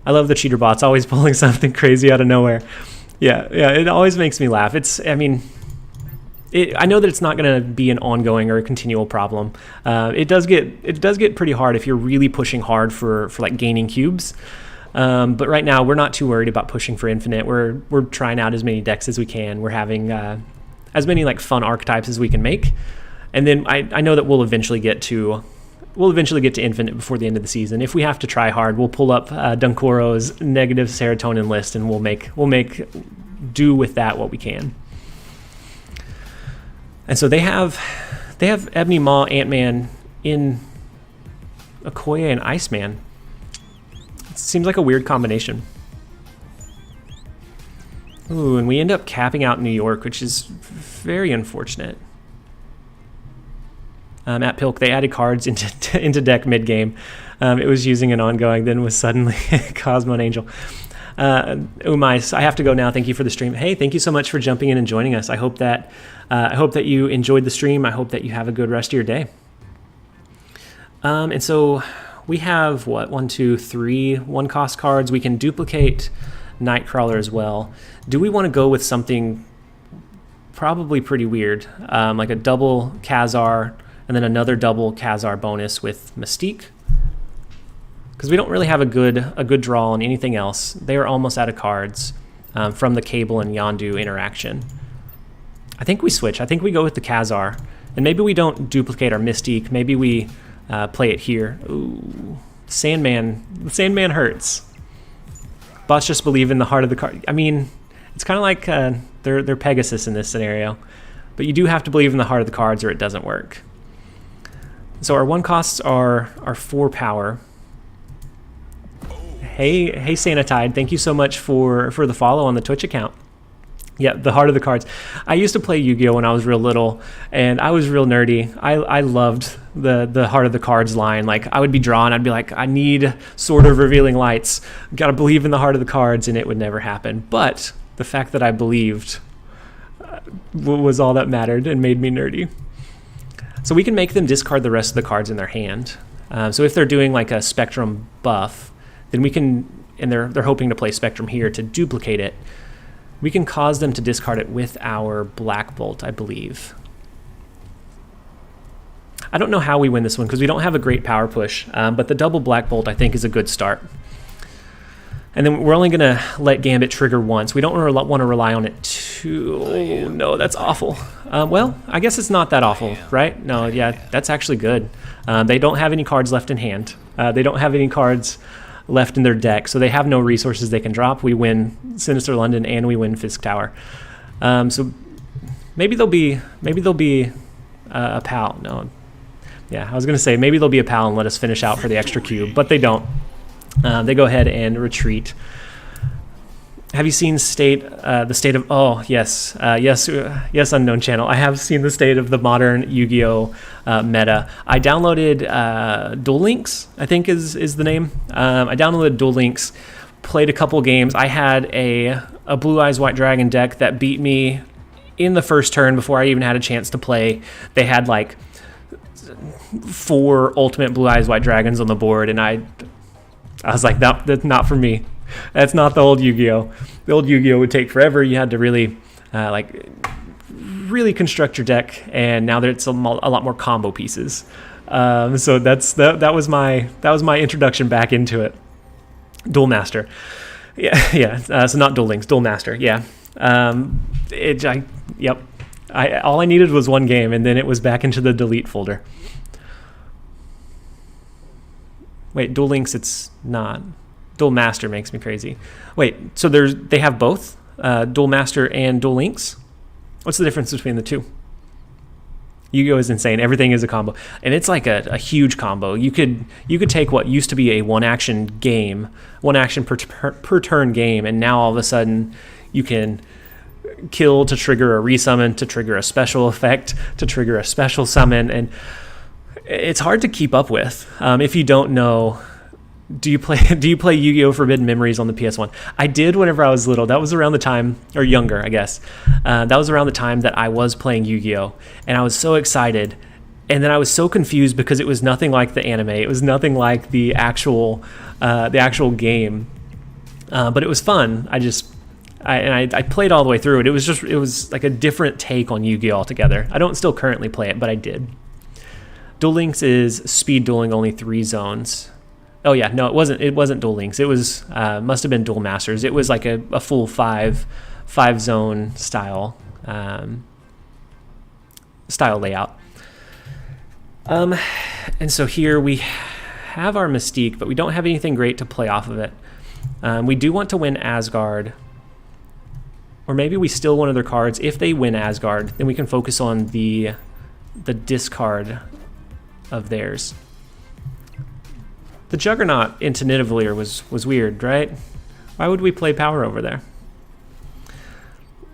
I love the cheater bots always pulling something crazy out of nowhere. Yeah, it always makes me laugh. I know that it's not going to be an ongoing or a continual problem. It does get pretty hard if you're really pushing hard for like gaining cubes. But right now we're not too worried about pushing for infinite. We're trying out as many decks as we can. We're having as many like fun archetypes as we can make. And then I know that we'll eventually get to infinite before the end of the season. If we have to try hard, we'll pull up Dunkoro's negative serotonin list, and we'll make do with that what we can. And so they have Ebony Maw, Ant-Man in Okoye and Iceman. It seems like a weird combination. Ooh, and we end up capping out New York, which is very unfortunate. At Pilk, they added cards into deck mid-game. It was using an ongoing, then was suddenly Cosmo and Angel. Umais, I have to go now. Thank you for the stream. Hey, thank you so much for jumping in and joining us. I hope that you enjoyed the stream. I hope that you have a good rest of your day. And so we have what, 1, 2, 3 1-cost cards. We can duplicate Nightcrawler as well. Do we want to go with something probably pretty weird, like a double Khazar and then another double Khazar bonus with Mystique? Because we don't really have a good draw on anything else. They are almost out of cards from the Cable and Yondu interaction. I think we switch. I think we go with the Khazar. And maybe we don't duplicate our Mystique. Maybe we play it here. Ooh, Sandman. Sandman hurts. Bots just believe in the heart of the card. I mean, it's kind of like they're Pegasus in this scenario. But you do have to believe in the heart of the cards or it doesn't work. So our 1-costs are 4 power. Hey Sanitide, thank you so much for the follow on the Twitch account. Yeah, the heart of the cards. I used to play Yu-Gi-Oh when I was real little, and I was real nerdy. I loved the heart of the cards line. Like, I would be drawn, I'd be like, I need Sword of Revealing Lights. Gotta believe in the heart of the cards, and it would never happen. But the fact that I believed was all that mattered and made me nerdy. So we can make them discard the rest of the cards in their hand. So if they're doing like a Spectrum buff, then we can, and they're hoping to play Spectrum here to duplicate it, we can cause them to discard it with our Black Bolt, I believe. I don't know how we win this one because we don't have a great power push, but the double Black Bolt I think is a good start. And then we're only going to let Gambit trigger once. We don't want to rely on it too. Oh, no, that's awful. Well, I guess it's not that awful, right? No, yeah, that's actually good. They don't have any cards left in hand. They don't have any cards left in their deck, so they have no resources they can drop. We win Sinister London and we win Fisk Tower. So maybe they'll be a pal. No, yeah, I was gonna say maybe they'll be a pal and let us finish out for the extra cube, but they don't. They go ahead and retreat. Have you seen the state of? Oh yes, yes, Unknown Channel. I have seen the state of the modern Yu-Gi-Oh meta. I downloaded Duel Links, I think is the name. I downloaded Duel Links, played a couple games. I had a Blue Eyes White Dragon deck that beat me in the first turn before I even had a chance to play. They had like 4 ultimate Blue Eyes White Dragons on the board, and I was like, that's not for me. That's not the old Yu-Gi-Oh. The old Yu-Gi-Oh would take forever. You had to really, really construct your deck, and now there's a lot more combo pieces. So that was my introduction back into it. Duel Master, yeah. So not Duel Links, Duel Master, yeah. Yep. All I needed was one game, and then it was back into the delete folder. Wait, Duel Links, it's not. Duel Master makes me crazy. Wait, so they have both? Duel Master and Duel Links? What's the difference between the two? Yu-Gi-Oh is insane. Everything is a combo. And it's like a huge combo. You could take what used to be a one action per turn game, and now all of a sudden you can kill to trigger a resummon, to trigger a special effect, to trigger a special summon, and it's hard to keep up with if you don't know. Do you play Yu-Gi-Oh! Forbidden Memories on the PS1? I did whenever I was little. That was around the time, or younger, I guess. That was around the time that I was playing Yu-Gi-Oh! And I was so excited. And then I was so confused because it was nothing like the anime. It was nothing like the actual game. But it was fun. I played all the way through it. It was like a different take on Yu-Gi-Oh! Altogether. I don't still currently play it, but I did. Duel Links is speed dueling, only 3 zones. Oh yeah, no, it wasn't Duel Links. It was must have been Duel Masters. It was like a full 5 zone style layout. And so here we have our Mystique, but we don't have anything great to play off of it. We do want to win Asgard, or maybe we steal one of their cards. If they win Asgard, then we can focus on the discard of theirs. The Juggernaut into Nidavellir was weird, right? Why would we play power over there?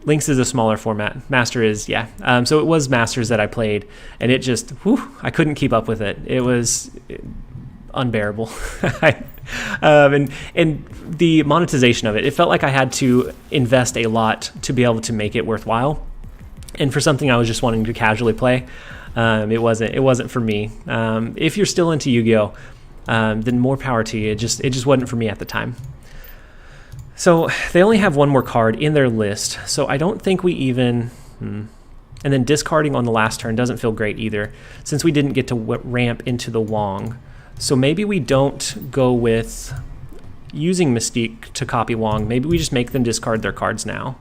Lynx is a smaller format. Master is, yeah. So it was Masters that I played, and it just, I couldn't keep up with it. It was unbearable. And the monetization of it felt like I had to invest a lot to be able to make it worthwhile. And for something I was just wanting to casually play, it wasn't for me. If you're still into Yu-Gi-Oh, then more power to you. It just wasn't for me at the time. So they only have one more card in their list, so I don't think we even... And then discarding on the last turn doesn't feel great either, since we didn't get to ramp into the Wong. So maybe we don't go with using Mystique to copy Wong. Maybe we just make them discard their cards now.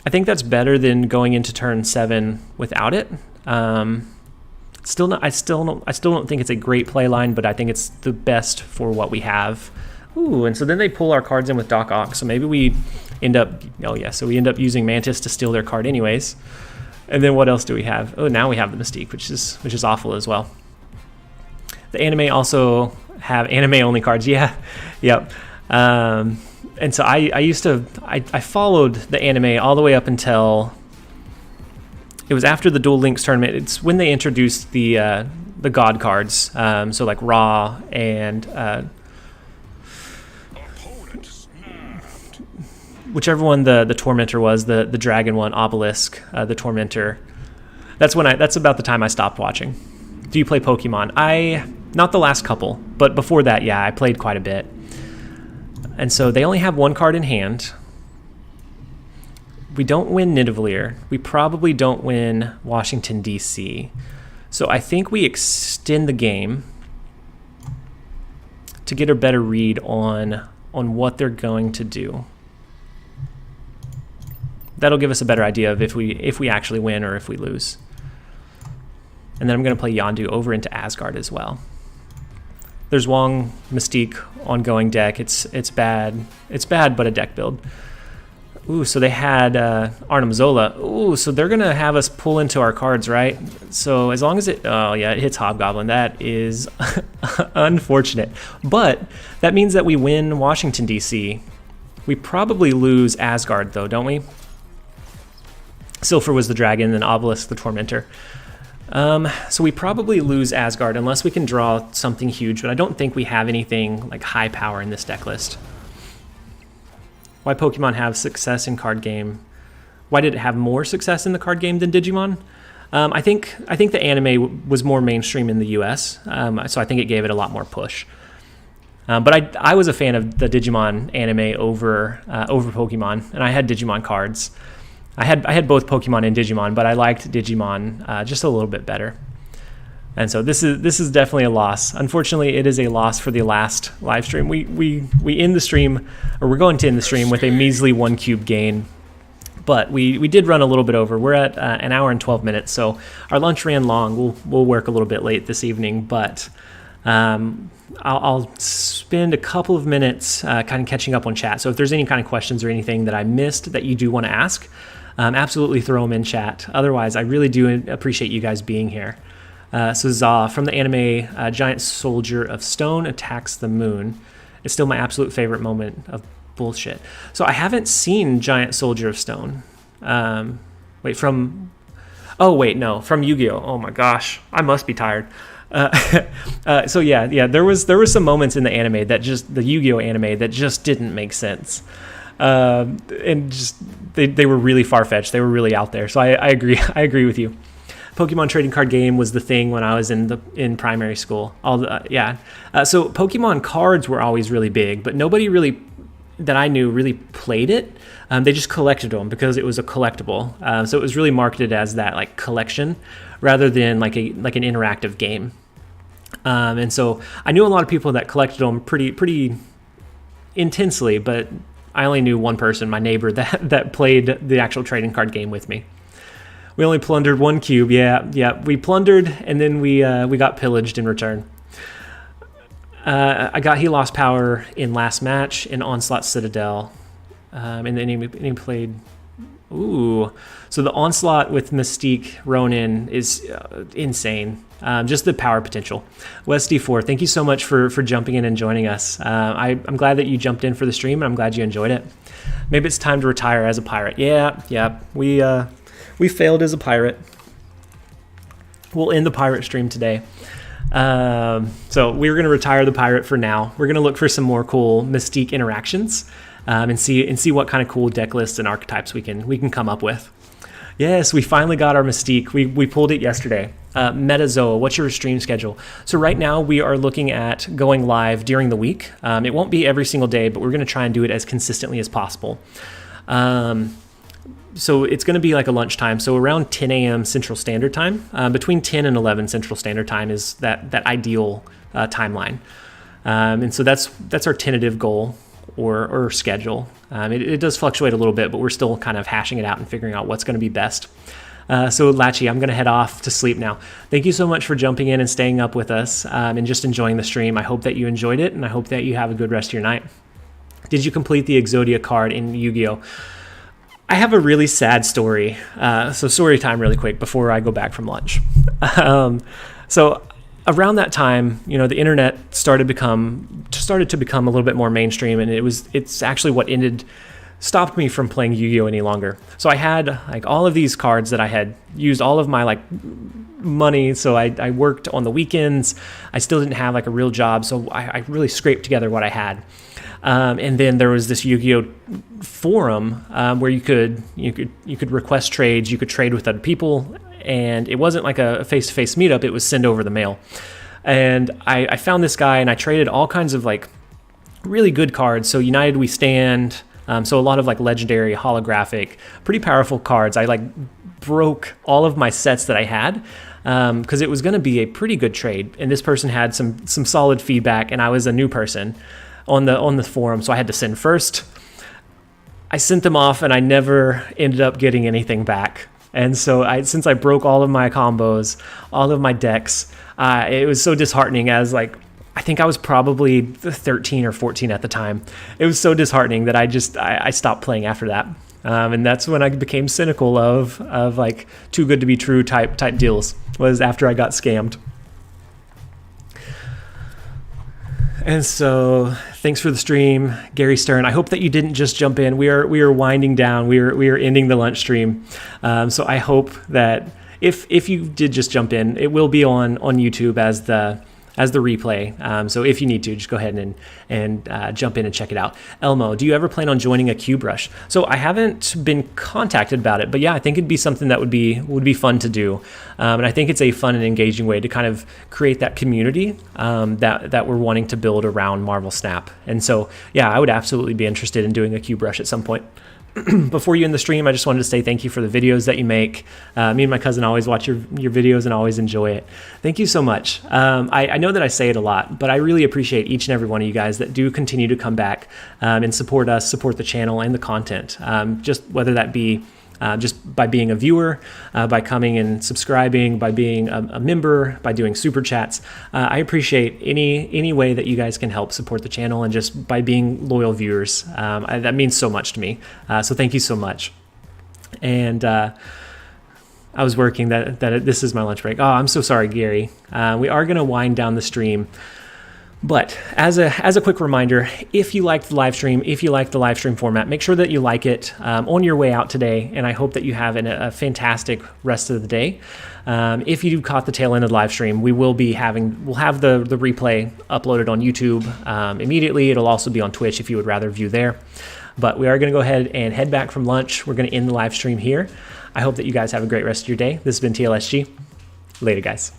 I think that's better than going into turn 7 without it. I still don't think it's a great play line, but I think it's the best for what we have. Ooh, and so then they pull our cards in with Doc Ock. So maybe we end up, so we end up using Mantis to steal their card anyways. And then what else do we have? Oh, now we have the Mystique, which is awful as well. The anime also have anime only cards. Yeah, yep. And so I followed the anime all the way up until it was after the Duel Links tournament. It's when they introduced the God cards, so like Ra and whichever one the Tormentor was, the Dragon one, Obelisk, the Tormentor. That's about the time I stopped watching. Do you play Pokemon? Not the last couple, but before that, yeah, I played quite a bit. And so they only have one card in hand. We don't win Nidavellir. We probably don't win Washington, D.C. So I think we extend the game to get a better read on what they're going to do. That'll give us a better idea of if we actually win or if we lose. And then I'm going to play Yondu over into Asgard as well. There's Wong Mystique ongoing deck. It's bad. It's bad, but a deck build. Ooh, so they had Arnim Zola. Ooh, so they're going to have us pull into our cards, right? So as long as it hits Hobgoblin. That is unfortunate. But that means that we win Washington, D.C. We probably lose Asgard, though, don't we? Silpher was the dragon, and Obelisk the Tormentor. So we probably lose Asgard unless we can draw something huge, but I don't think we have anything like high power in this deck list. Why Pokemon have success in card game? Why did it have more success in the card game than Digimon? I think the anime was more mainstream in the US, so I think it gave it a lot more push. But I was a fan of the Digimon anime over Pokemon, and I had Digimon cards. I had both Pokemon and Digimon, but I liked Digimon just a little bit better. And so this is definitely a loss. Unfortunately, it is a loss for the last live stream. We end the stream, or we're going to end the stream with a measly 1 cube gain. But we did run a little bit over. We're at an hour and 12 minutes, so our lunch ran long. We'll work a little bit late this evening, but I'll spend a couple of minutes kind of catching up on chat. So if there's any kind of questions or anything that I missed that you do want to ask, absolutely throw them in chat. Otherwise, I really do appreciate you guys being here. So Za, from the anime, Giant Soldier of Stone attacks the moon. It's still my absolute favorite moment of bullshit. So I haven't seen Giant Soldier of Stone. From Yu-Gi-Oh! Oh my gosh, I must be tired. So yeah, there was some moments in the anime that the Yu-Gi-Oh! Anime that just didn't make sense. And just they were really far-fetched. They were really out there. So I agree with you. Pokemon trading card game was the thing when I was in primary school. So Pokemon cards were always really big, but nobody really that I knew really played it. They just collected them because it was a collectible. So it was really marketed as that like collection rather than like an interactive game. And so I knew a lot of people that collected them pretty intensely, but I only knew one person, my neighbor, that played the actual trading card game with me. We only plundered 1 cube. Yeah. We plundered, and then we got pillaged in return. He lost power in last match in Onslaught Citadel, and then he played. Ooh, so the Onslaught with Mystique Ronin is insane. Just the power potential. Wes D4, thank you so much for jumping in and joining us. I'm glad that you jumped in for the stream, and I'm glad you enjoyed it. Maybe it's time to retire as a pirate. Yeah. We failed as a pirate. We'll end the pirate stream today. So we're going to retire the pirate for now. We're going to look for some more cool Mystique interactions and see what kind of cool deck lists and archetypes we can come up with. Yes, we finally got our Mystique. We pulled it yesterday. Metazoa, what's your stream schedule? So right now we are looking at going live during the week. It won't be every single day, but we're going to try and do it as consistently as possible. So it's going to be like a lunchtime. So around 10 a.m. Central Standard Time, between 10 and 11 Central Standard Time is that ideal timeline. And so that's our tentative goal or schedule. It does fluctuate a little bit, but we're still kind of hashing it out and figuring out what's going to be best. So Latchy, I'm going to head off to sleep now. Thank you so much for jumping in and staying up with us and just enjoying the stream. I hope that you enjoyed it, and I hope that you have a good rest of your night. Did you complete the Exodia card in Yu-Gi-Oh? I have a really sad story. So story time really quick before I go back from lunch. So around that time, the internet started to become a little bit more mainstream, and it's actually what stopped me from playing Yu-Gi-Oh any longer. So I had like all of these cards that I had used all of my like money. So I worked on the weekends. I still didn't have like a real job, so I really scraped together what I had. And then there was this Yu-Gi-Oh forum where you could request trades. You could trade with other people, and it wasn't like a face-to-face meetup. It was send over the mail. And I found this guy, and I traded all kinds of like really good cards. So United We Stand. So a lot of like legendary, holographic, pretty powerful cards. I like broke all of my sets that I had because it was going to be a pretty good trade. And this person had some solid feedback, and I was a new person on the forum, so I had to send first. I sent them off, and I never ended up getting anything back. And so since I broke all of my combos, all of my decks, it was so disheartening. As like, I think I was probably 13 or 14 at the time. It was so disheartening that I stopped playing after that. And that's when I became cynical of like too good to be true type deals, was after I got scammed. And so thanks for the stream, Gary Stern. I hope that you didn't just jump in. We are winding down. We are ending the lunch stream. So I hope that if you did just jump in, it will be on YouTube as the replay. So if you need to, just go ahead and jump in and check it out. Elmo, do you ever plan on joining a cube rush? So I haven't been contacted about it, but yeah, I think it'd be something that would be fun to do. And I think it's a fun and engaging way to kind of create that community that we're wanting to build around Marvel Snap. And so yeah, I would absolutely be interested in doing a cube rush at some point. Before you end the stream, I just wanted to say thank you for the videos that you make. Me and my cousin always watch your videos and always enjoy it. Thank you so much. I know that I say it a lot, but I really appreciate each and every one of you guys that do continue to come back and support us, support the channel and the content. Just whether that be just by being a viewer, by coming and subscribing, by being a member, by doing super chats. I appreciate any way that you guys can help support the channel, and just by being loyal viewers. That means so much to me. So thank you so much. And I was working that this is my lunch break. Oh, I'm so sorry, Gary. We are going to wind down the stream. But as a quick reminder, if you liked the live stream, if you like the live stream format, make sure that you like it on your way out today. And I hope that you have a fantastic rest of the day. If you caught the tail end of the live stream, we'll have the replay uploaded on YouTube immediately. It'll also be on Twitch if you would rather view there. But we are going to go ahead and head back from lunch. We're going to end the live stream here. I hope that you guys have a great rest of your day. This has been TLSG. Later, guys.